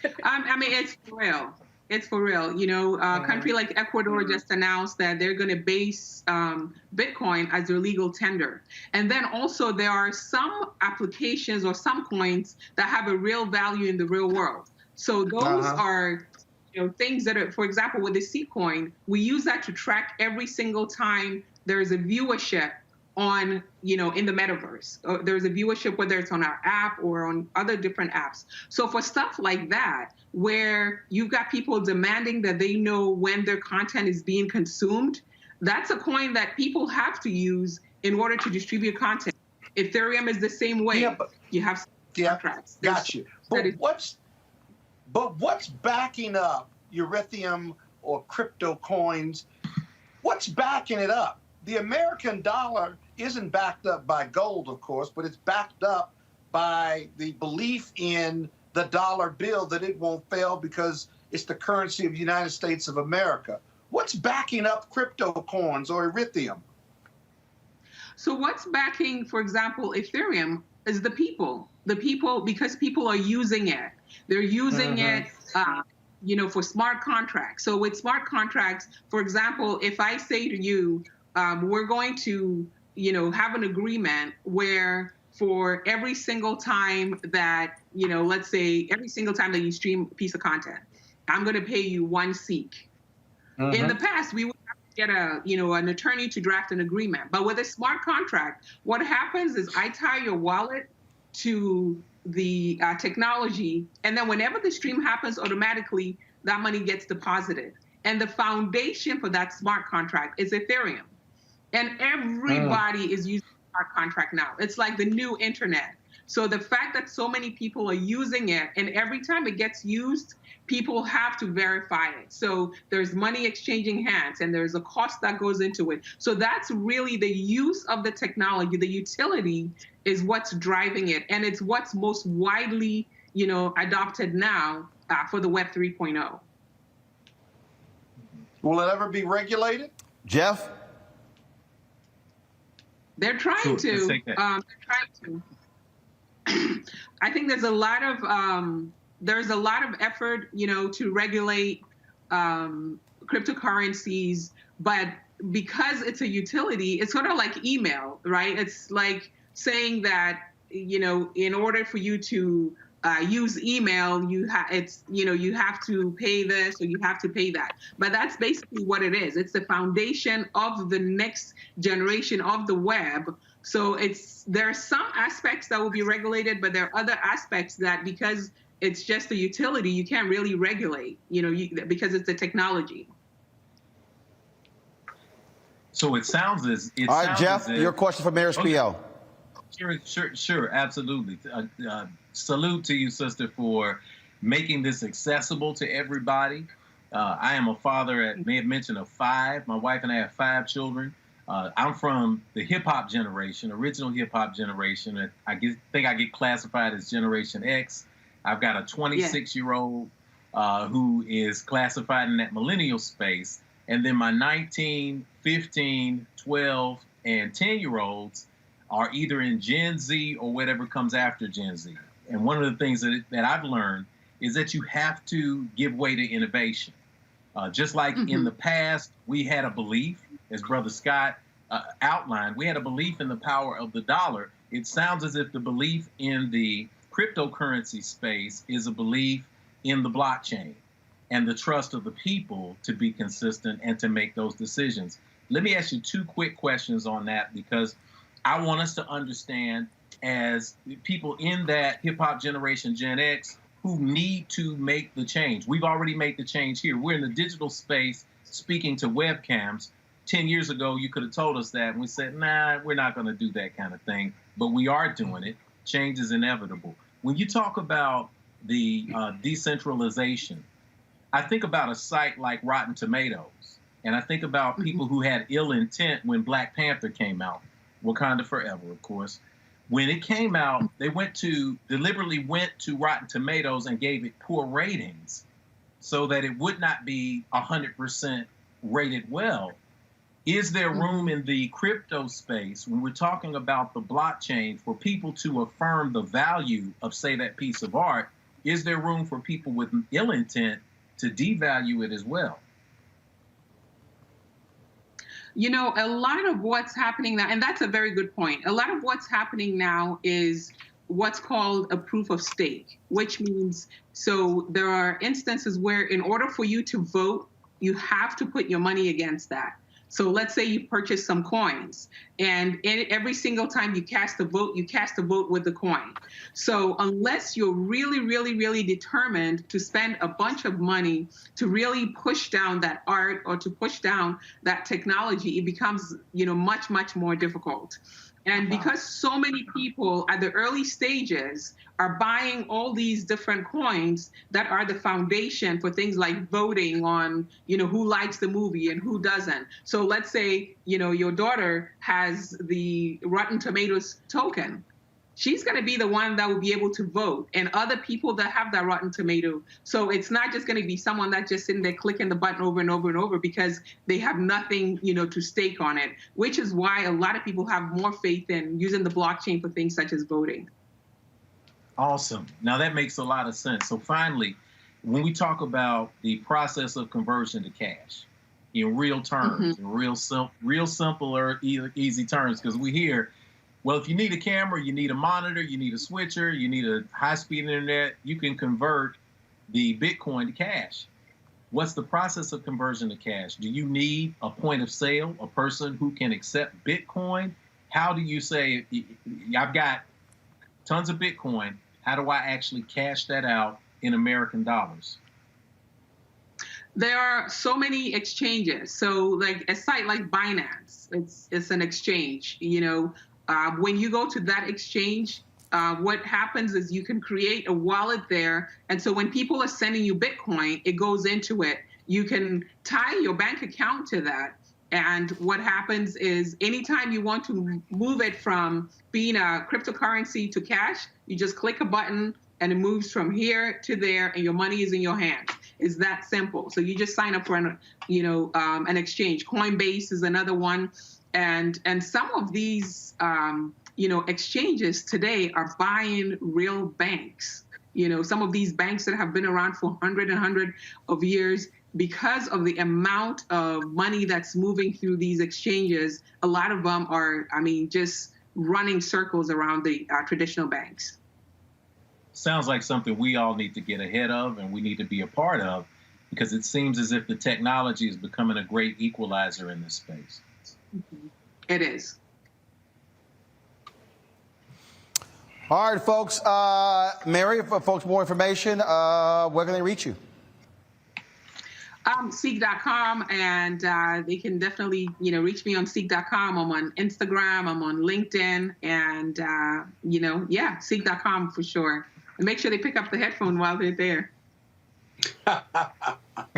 It's for real. It's for real. A country like Ecuador just announced that they're going to base Bitcoin as their legal tender. And then also there are some applications or some coins that have a real value in the real world. So those are things that are, for example, with the CEEK coin, we use that to track every single time there is a viewership on, in the metaverse. There's a viewership, whether it's on our app or on other different apps. So for stuff like that, where you've got people demanding that they know when their content is being consumed, that's a coin that people have to use in order to distribute content. Ethereum is the same way. Yeah, but, you have contracts. Got you. But But what's backing up Ethereum or crypto coins? What's backing it up? The American dollar isn't backed up by gold, of course, but it's backed up by the belief in the dollar bill that it won't fail because it's the currency of the United States of America. What's backing up crypto coins or Ethereum? So what's backing, for example, Ethereum is the people. The people, because people are using it. They're using it, for smart contracts. So with smart contracts, for example, if I say to you, we're going to, have an agreement where for every single time that, let's say every single time that you stream a piece of content, I'm going to pay you 1 CEEK. In the past, we would have to get an attorney to draft an agreement. But with a smart contract, what happens is I tie your wallet to the technology, and then whenever the stream happens, automatically that money gets deposited. And the foundation for that smart contract is Ethereum. And everybody is using smart contract now. It's like the new internet. So the fact that so many people are using it, and every time it gets used, people have to verify it. So there's money exchanging hands, and there's a cost that goes into it. So that's really the use of the technology. The utility is what's driving it, and it's what's most widely, adopted now for the Web 3.0. Will it ever be regulated? Jeff? They're trying to. I think there's a lot of effort, to regulate cryptocurrencies, but because it's a utility, it's sort of like email, right? It's like saying that, in order for you to use email, you have to pay this or you have to pay that. But that's basically what it is. It's the foundation of the next generation of the web. So there are some aspects that will be regulated, but there are other aspects that, because it's just a utility, you can't really regulate, because it's a technology. So it sounds as it. All right, Jeff, your question for Mayor Spiel. Sure, absolutely. Salute to you, sister, for making this accessible to everybody. I am a father, may have mentioned, of 5. My wife and I have 5 children. I'm from the hip-hop generation, original hip-hop generation. I think I get classified as Generation X. I've got a 26-year-old who is classified in that millennial space. And then my 19, 15, 12, and 10-year-olds are either in Gen Z or whatever comes after Gen Z. And one of the things that I've learned is that you have to give way to innovation. Just like in the past, we had a belief, as Brother Scott outlined, we had a belief in the power of the dollar. It sounds as if the belief in the cryptocurrency space is a belief in the blockchain and the trust of the people to be consistent and to make those decisions. Let me ask you 2 quick questions on that, because I want us to understand, as people in that hip-hop generation, Gen X, who need to make the change. We've already made the change here. We're in the digital space speaking to webcams. 10 years ago, you could have told us that, and we said, nah, we're not going to do that kind of thing. But we are doing it. Change is inevitable. When you talk about the decentralization, I think about a site like Rotten Tomatoes, and I think about people who had ill intent when Black Panther came out, Wakanda Forever, of course. When it came out, they deliberately went to Rotten Tomatoes and gave it poor ratings so that it would not be 100% rated well. Is there room in the crypto space, when we're talking about the blockchain, for people to affirm the value of, say, that piece of art? Is there room for people with ill intent to devalue it as well? A lot of what's happening now, and that's a very good point, a lot of what's happening now is what's called a proof of stake, which means, so there are instances where in order for you to vote, you have to put your money against that. So let's say you purchase some coins, and every single time you cast a vote with the coin. So unless you're really, really, really determined to spend a bunch of money to really push down that art or to push down that technology, it becomes, much, much more difficult. And because so many people at the early stages are buying all these different coins that are the foundation for things like voting on, who likes the movie and who doesn't. So let's say, your daughter has the Rotten Tomatoes token. She's going to be the one that will be able to vote, and other people that have that Rotten Tomato. So it's not just going to be someone that's just sitting there clicking the button over and over and over because they have nothing, to stake on it, which is why a lot of people have more faith in using the blockchain for things such as voting. Awesome. Now that makes a lot of sense. So finally, when we talk about the process of conversion to cash in real terms, in real simple or easy terms, because we hear, well, if you need a camera, you need a monitor, you need a switcher, you need a high-speed internet, you can convert the Bitcoin to cash. What's the process of conversion to cash? Do you need a point of sale, a person who can accept Bitcoin? How do you say, I've got tons of Bitcoin, how do I actually cash that out in American dollars? There are so many exchanges. So like a site like Binance, it's an exchange, when you go to that exchange, what happens is you can create a wallet there. And so when people are sending you Bitcoin, it goes into it. You can tie your bank account to that. And what happens is anytime you want to move it from being a cryptocurrency to cash, you just click a button and it moves from here to there and your money is in your hands. It's that simple. So you just sign up for an exchange. Coinbase is another one. And some of these, exchanges today are buying real banks. Some of these banks that have been around for hundred of years, because of the amount of money that's moving through these exchanges, a lot of them are, just running circles around the traditional banks. Sounds like something we all need to get ahead of and we need to be a part of, because it seems as if the technology is becoming a great equalizer in this space. It is. All right, folks. Mary, for folks more information, where can they reach you? CEEK.com, and they can definitely, reach me on CEEK.com. I'm on Instagram, I'm on LinkedIn, and, CEEK.com for sure. And make sure they pick up the headphone while they're there.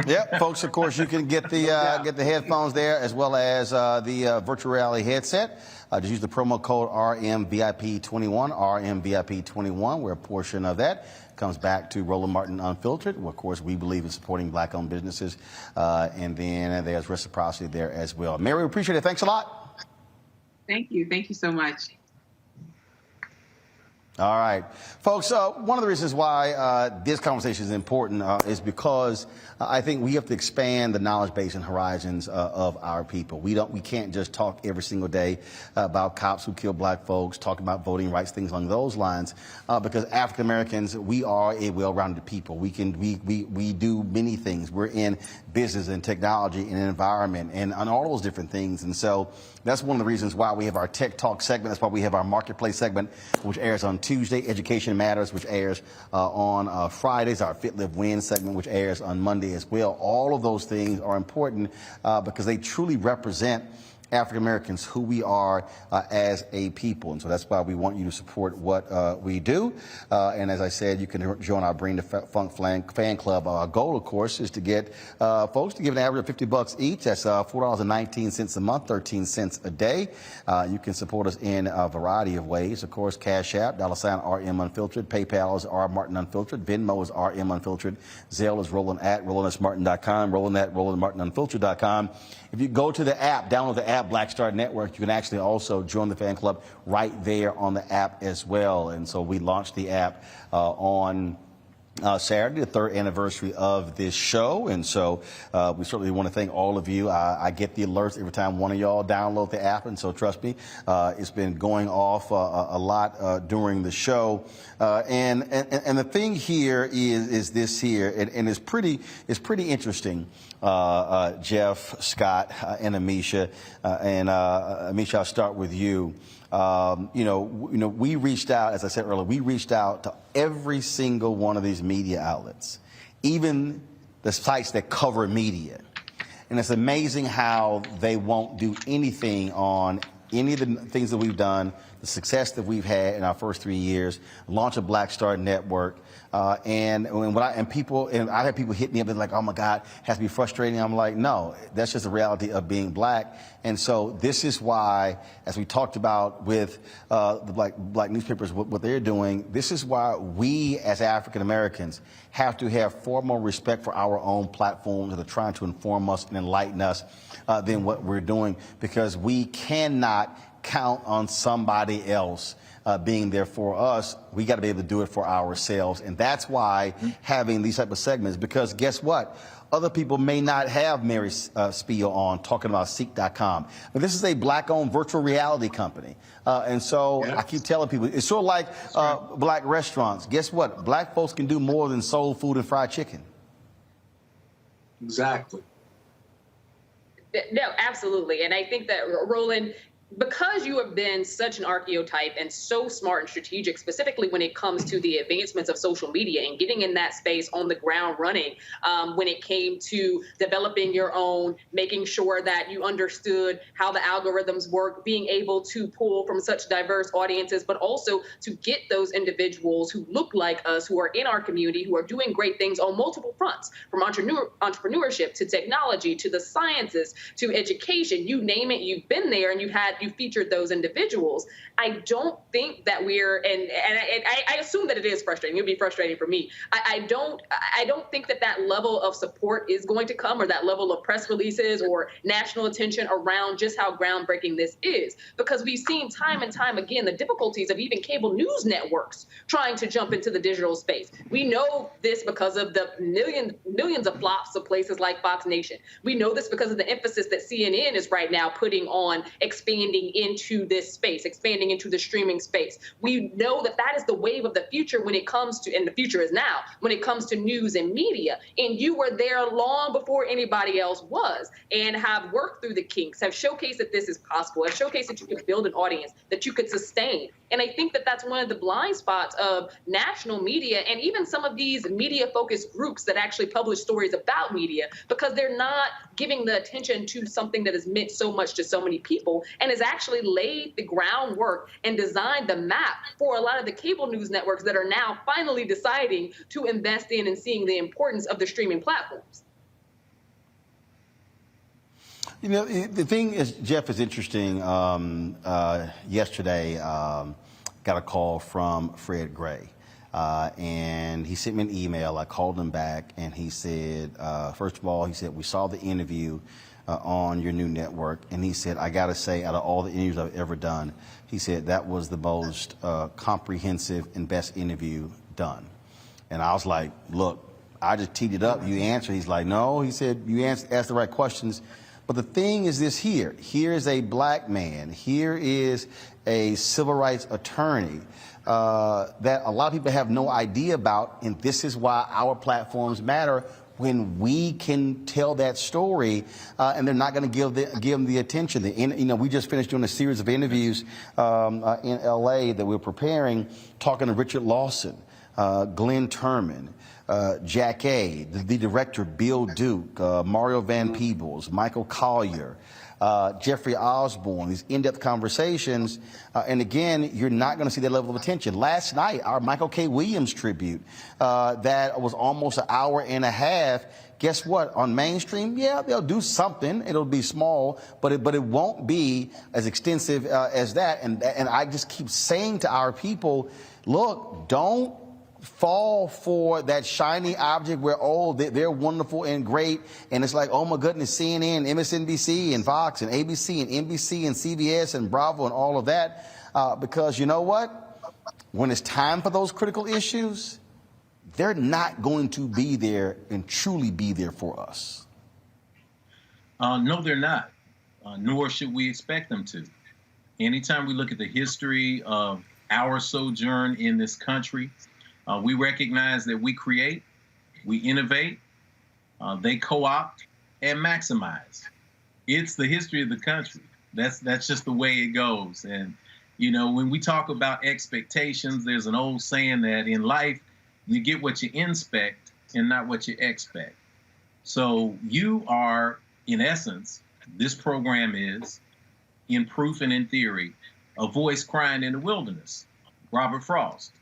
Yep, folks, of course, you can get the headphones there as well as the virtual reality headset. Just use the promo code RMVIP21, RMVIP21, where a portion of that comes back to Roland Martin Unfiltered. Well, of course, we believe in supporting black-owned businesses, and then there's reciprocity there as well. Mary, we appreciate it. Thanks a lot. Thank you. Thank you so much. All right. Folks, one of the reasons why this conversation is important is because I think we have to expand the knowledge base and horizons of our people. We can't just talk every single day about cops who kill black folks, talk about voting rights, things along those lines, because African Americans, we are a well-rounded people. We do many things. We're in business and technology and environment and on all those different things. And so that's one of the reasons why we have our Tech Talk segment. That's why we have our Marketplace segment, which airs on Tuesday, Education Matters, which airs on Fridays, our Fit, Live, Win segment, which airs on Monday as well. All of those things are important because they truly represent African Americans, who we are as a people. And so that's why we want you to support what we do. And as I said, you can join our Bring the Funk fan club. Our goal, of course, is to get folks to give an average of $50 each. That's $4.19 a month, 13 cents a day. You can support us in a variety of ways. Of course, Cash App, $RM Unfiltered. PayPal is R Martin Unfiltered. Venmo is RM Unfiltered. Zelle is Roland at RolandSMartin.com. Roland at RolandMartinUnfiltered.com. If you go to the app, download the app, Black Star Network, you can actually also join the fan club right there on the app as well. And so we launched the app on Saturday, the 3rd anniversary of this show. And so we certainly want to thank all of you. I get the alerts every time one of y'all download the app. And so trust me, it's been going off a lot during the show. And the thing here is this here, and it's pretty interesting. Jeff, Scott, and Amisha, Amisha, I'll start with you. We reached out, as I said earlier, we reached out to every single one of these media outlets, even the sites that cover media. And it's amazing how they won't do anything on any of the things that we've done, the success that we've had in our first 3 years, launch a Black Star Network, and I had people hit me up and like, oh my God, it has to be frustrating. I'm like, no, that's just the reality of being black. And so this is why, as we talked about with the black newspapers, what they're doing, this is why we as African Americans have to have far more respect for our own platforms that are trying to inform us and enlighten us than what we're doing, because we cannot count on somebody else being there for us. We got to be able to do it for ourselves. And that's why having these type of segments, because guess what? Other people may not have Mary Spiel on talking about CEEK.com. But this is a black-owned virtual reality company. And so I keep telling people, it's sort of like black restaurants. Guess what? Black folks can do more than soul food and fried chicken. Exactly. No, absolutely. And I think that, Roland, because you have been such an archetype and so smart and strategic, specifically when it comes to the advancements of social media and getting in that space on the ground running, when it came to developing your own, making sure that you understood how the algorithms work, being able to pull from such diverse audiences, but also to get those individuals who look like us, who are in our community, who are doing great things on multiple fronts, from entrepreneurship to technology to the sciences to education, you name it, you've been there and you featured those individuals. I don't think that I assume that it is frustrating. It'll be frustrating for me. I don't think that level of support is going to come, or that level of press releases or national attention around just how groundbreaking this is, because we've seen time and time again the difficulties of even cable news networks trying to jump into the digital space. We know this because of the millions of flops of places like Fox Nation. We know this because of the emphasis that CNN is right now putting on expanding into this space, expanding into the streaming space. We know that is the wave of the future when it comes to, and the future is now, when it comes to news and media. And you were there long before anybody else was, and have worked through the kinks, have showcased that this is possible, have showcased that you could build an audience, that you could sustain. And I think that that's one of the blind spots of national media and even some of these media-focused groups that actually publish stories about media, because they're not giving the attention to something that has meant so much to so many people and has actually laid the groundwork and designed the map for a lot of the cable news networks that are now finally deciding to invest in and seeing the importance of the streaming platforms. You know, the thing is, Jeff, is interesting. Yesterday, got a call from Fred Gray, and he sent me an email. I called him back, and he said, first of all, he said, we saw the interview on your new network, and he said, I got to say, out of all the interviews I've ever done, he said, that was the most comprehensive and best interview done. And I was like, look, I just teed it up. You answered. He's like, no. He said, you asked the right questions. But the thing is this here. Here is a black man. Here is a civil rights attorney that a lot of people have no idea about. And this is why our platforms matter, when we can tell that story, and they're not going to give them the attention. We just finished doing a series of interviews in L.A. that we're preparing, talking to Richard Lawson, Glenn Turman, Jack A., the director, Bill Duke, Mario Van Peebles, Michael Collier, Jeffrey Osborne, these in-depth conversations. And again, you're not going to see that level of attention. Last night, our Michael K. Williams tribute, that was almost an hour and a half. Guess what? On mainstream, yeah, they'll do something. It'll be small, but it won't be as extensive as that. And I just keep saying to our people, look, don't fall for that shiny object where, oh, they're wonderful and great, and it's like, oh my goodness, CNN, MSNBC, and Fox, and ABC, and NBC, and CBS, and Bravo, and all of that, because you know what? When it's time for those critical issues, they're not going to be there and truly be there for us. No, they're not, nor should we expect them to. Anytime we look at the history of our sojourn in this country, we recognize that we create, we innovate, they co-opt and maximize. It's the history of the country. That's just the way it goes. And, you know, when we talk about expectations, there's an old saying that in life, you get what you inspect and not what you expect. So you are, in essence, this program is in proof and in theory, a voice crying in the wilderness. Robert Frost.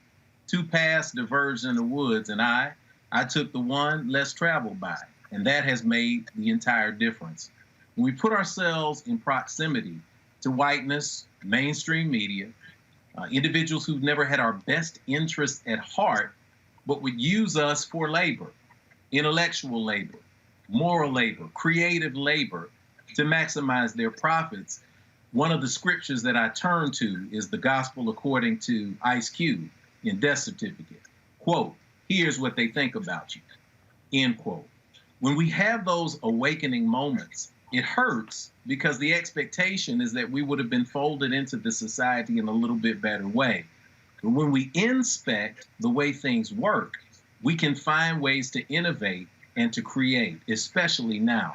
Two paths diverged in the woods, and I took the one less traveled by, and that has made the entire difference. When we put ourselves in proximity to whiteness, mainstream media, individuals who've never had our best interests at heart, but would use us for labor, intellectual labor, moral labor, creative labor, to maximize their profits. One of the scriptures that I turn to is the gospel according to Ice Cube in Death Certificate. Quote, here's what they think about you, end quote. When we have those awakening moments, it hurts because the expectation is that we would have been folded into the society in a little bit better way. But when we inspect the way things work, we can find ways to innovate and to create, especially now.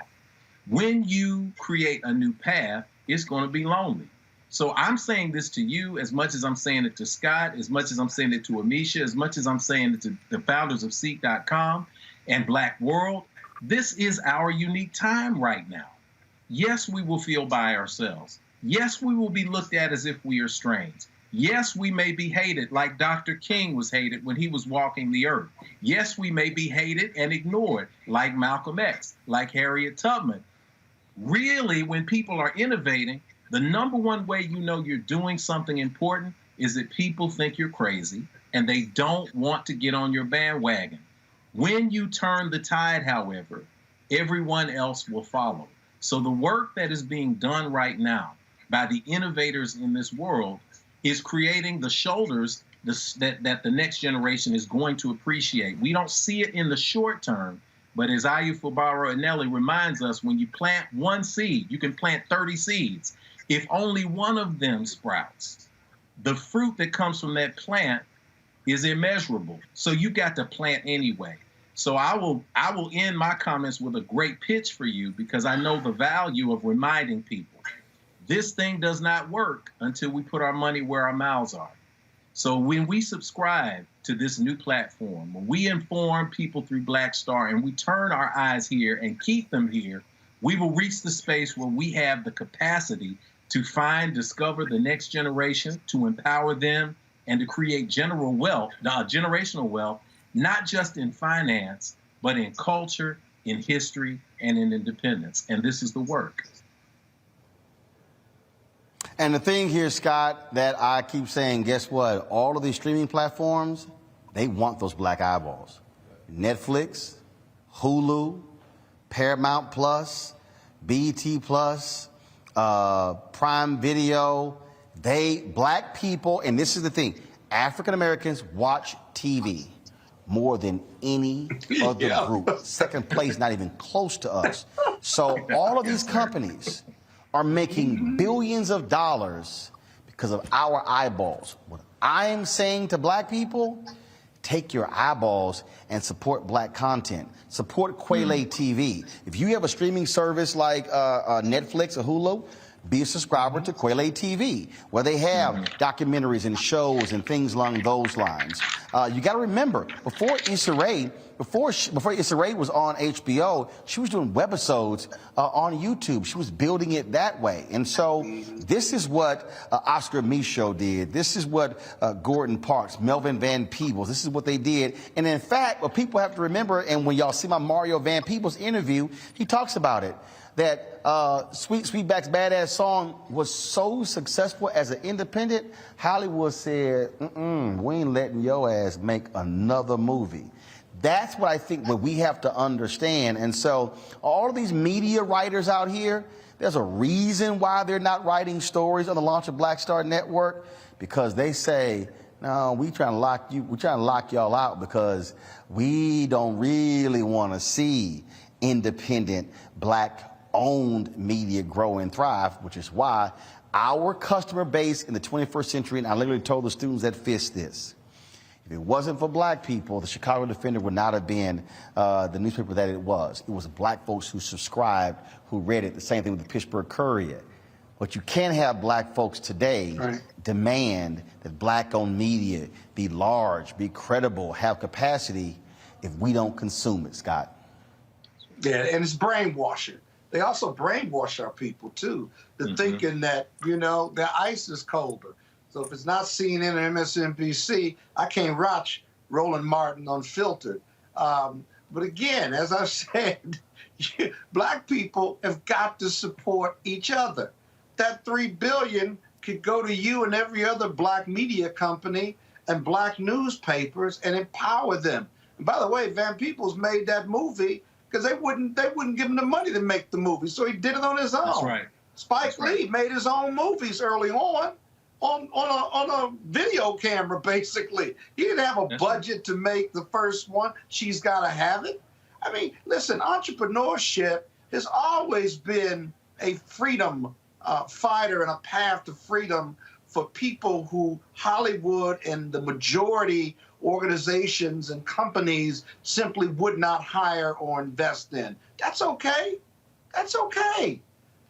When you create a new path, it's going to be lonely. So I'm saying this to you as much as I'm saying it to Scott, as much as I'm saying it to Amisha, as much as I'm saying it to the founders of CEEK.com and Black World. This is our unique time right now. Yes, we will feel by ourselves. Yes, we will be looked at as if we are strange. Yes, we may be hated like Dr. King was hated when he was walking the earth. Yes, we may be hated and ignored like Malcolm X, like Harriet Tubman. Really, when people are innovating, the number one way you know you're doing something important is that people think you're crazy and they don't want to get on your bandwagon. When you turn the tide, however, everyone else will follow. So the work that is being done right now by the innovators in this world is creating the shoulders that the next generation is going to appreciate. We don't see it in the short term, but as Ayufabaro Anelli reminds us, when you plant one seed, you can plant 30 seeds. If only one of them sprouts, the fruit that comes from that plant is immeasurable. So you got to plant anyway. So I will end my comments with a great pitch for you, because I know the value of reminding people. This thing does not work until we put our money where our mouths are. So when we subscribe to this new platform, when we inform people through Black Star and we turn our eyes here and keep them here, we will reach the space where we have the capacity to find, discover the next generation, to empower them, and to create generational wealth, not just in finance, but in culture, in history, and in independence. And this is the work. And the thing here, Scott, that I keep saying, guess what? All of these streaming platforms, they want those black eyeballs. Netflix, Hulu, Paramount Plus, BET Plus, Prime Video, black people, and this is the thing, African Americans watch TV more than any other group. Second place, not even close to us. So all of these companies are making billions of dollars because of our eyeballs. What I'm saying to black people, take your eyeballs and support black content. Support Quayle TV. If you have a streaming service like Netflix or Hulu, be a subscriber to Quayle TV, where they have documentaries and shows and things along those lines. You got to remember, before Issa Rae was on HBO, she was doing webisodes on YouTube. She was building it that way. And so this is what Oscar Micheaux did. This is what Gordon Parks, Melvin Van Peebles, this is what they did. And in fact, what people have to remember, and when y'all see my Mario Van Peebles interview, he talks about it, that Sweetback's Badass song was so successful as an independent, Hollywood said, we ain't letting your ass make another movie. That's what I think what we have to understand. And so all of these media writers out here, there's a reason why they're not writing stories on the launch of Black Star Network, because they say, no, we trying to lock y'all out because we don't really want to see independent black-owned media grow and thrive, which is why our customer base in the 21st century, and I literally told the students at FIST this, if it wasn't for black people, the Chicago Defender would not have been the newspaper that it was. It was black folks who subscribed, who read it. The same thing with the Pittsburgh Courier. But you can't have black folks today demand that black-owned media be large, be credible, have capacity if we don't consume it, Scott. Yeah, and it's brainwashing. They also brainwash our people, too, to thinking that, their ice is colder. So if it's not CNN or MSNBC, I can't watch Roland Martin Unfiltered. But again, as I said, Black people have got to support each other. That $3 billion could go to you and every other Black media company and Black newspapers and empower them. And by the way, Van Peebles made that movie because they wouldn't give him the money to make the movie, so he did it on his own. That's right. Spike Lee made his own movies early on a video camera, basically. He didn't have a budget to make the first one. She's Gotta Have It. I mean, listen, entrepreneurship has always been a freedom fighter and a path to freedom for people who Hollywood and the majority organizations and companies simply would not hire or invest in. That's okay. That's okay.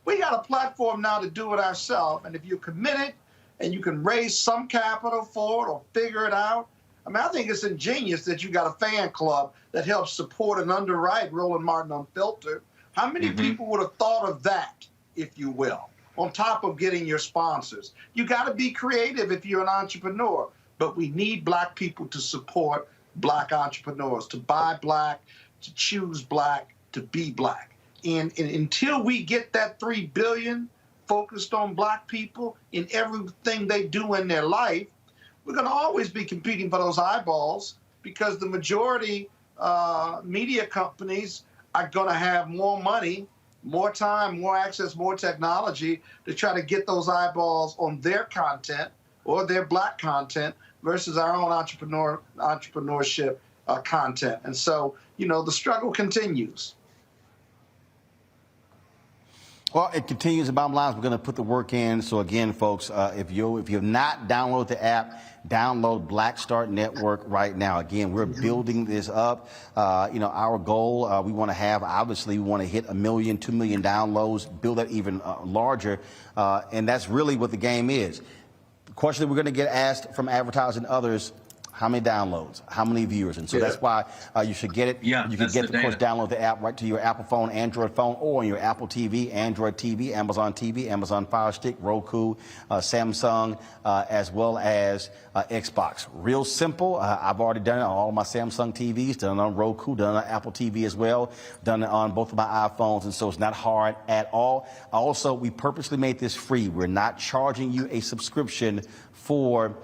We got a platform now to do it ourselves, and if you're committed and you can raise some capital for it or figure it out, I mean, I think it's ingenious that you got a fan club that helps support and underwrite Roland Martin Unfiltered. How many people would have thought of that, if you will, on top of getting your sponsors? You got to be creative if you're an entrepreneur, but we need Black people to support Black entrepreneurs, to buy Black, to choose Black, to be Black. And until we get that $3 billion focused on Black people in everything they do in their life, we're going to always be competing for those eyeballs because the majority media companies are going to have more money, more time, more access, more technology to try to get those eyeballs on their content or their Black content versus our own entrepreneurship content. And so, the struggle continues. Well, it continues. The bottom line is we're going to put the work in. So again, folks, if you've not downloaded the app, download Black Start Network right now. Again, we're building this up. Our goal, we want to have, obviously, we want to hit 1 million, 2 million downloads, build that even larger. And that's really what the game is. The question that we're going to get asked from advertisers and others, how many downloads, how many viewers? And so that's why you should get it. Yeah, you can get, of course, download the app right to your Apple phone, Android phone, or on your Apple TV, Android TV, Amazon Fire Stick, Roku, Samsung, as well as Xbox. Real simple. I've already done it on all of my Samsung TVs, done it on Roku, done it on Apple TV as well, done it on both of my iPhones, and so it's not hard at all. Also, we purposely made this free. We're not charging you a subscription for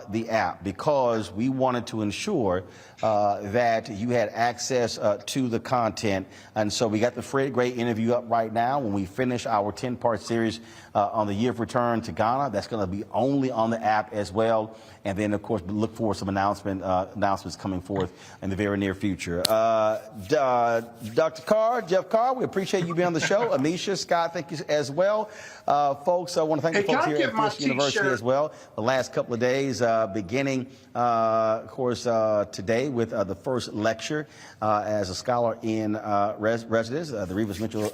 the app because we wanted to ensure that you had access to the content. And so we got the Fred Gray interview up right now. When we finish our 10-part series on the year of return to Ghana, that's going to be only on the app as well. And then, of course, look for some announcements coming forth in the very near future. Dr. Carr, Jeff Carr, we appreciate you being on the show. Amisha, Scott, thank you as well. Folks, I want to thank the folks here at Fisk University as well. The last couple of days, beginning, of course, today with the first lecture as a scholar in residence, the Reeves Mitchell,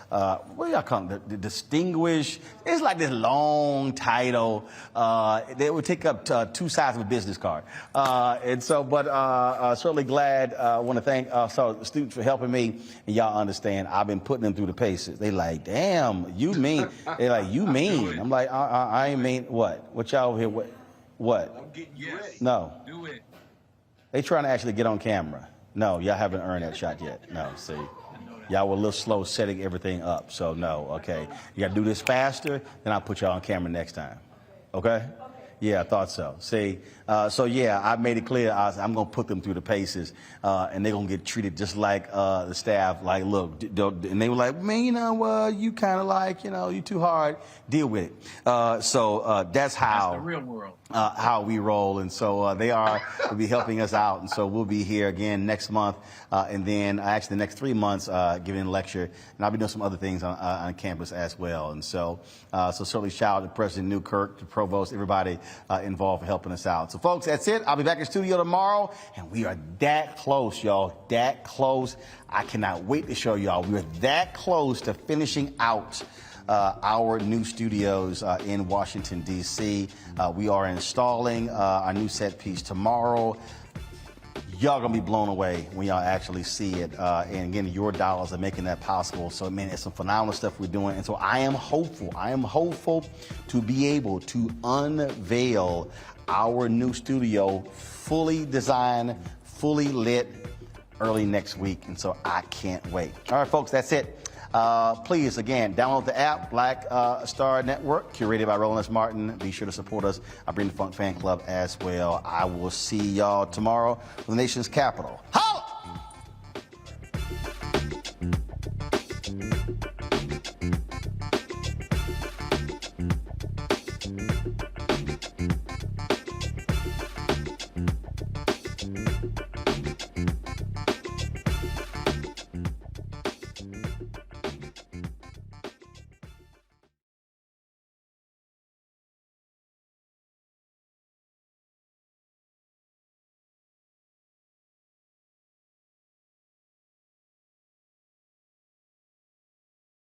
what do y'all call it? The distinguished, it's like this long title. They would take up 2 sides of a business card. And so, but certainly glad, I want to thank the students for helping me. And y'all understand, I've been putting them through the paces. They like, damn, you mean? They like, you mean? I'm like, I ain't mean what? What y'all over here? What? I'm getting you ready. No. Do it. They trying to actually get on camera. No, y'all haven't earned that shot yet. No, see. Y'all were a little slow setting everything up. So, no, okay. You got to do this faster, then I'll put y'all on camera next time. Okay? Yeah, I thought so. See, so yeah, I made it clear I'm going to put them through the paces, and they're going to get treated just like the staff. Like, look, and they were like, man, you kind of like, you too hard. Deal with it. So that's how. That's the real world. How we roll, and so they will be helping us out, and so we'll be here again next month, and then actually the next 3 months giving a lecture, and I'll be doing some other things on campus as well, and so certainly shout out to President Newkirk, to Provost, everybody involved for helping us out. So folks, that's it. I'll be back in studio tomorrow, and we are that close, y'all, that close. I cannot wait to show y'all. We're that close to finishing out our new studios in Washington, D.C. We are installing our new set piece tomorrow. y'all gonna be blown away when y'all actually see it. And again, your dollars are making that possible. So, man, it's some phenomenal stuff we're doing. And so I am hopeful to be able to unveil our new studio, fully designed, fully lit, early next week. And so I can't wait. All right, folks, that's it. Please, again, download the app, Black Star Network, curated by Roland S. Martin. Be sure to support us. I bring the Funk Fan Club as well. I will see y'all tomorrow from the nation's capital.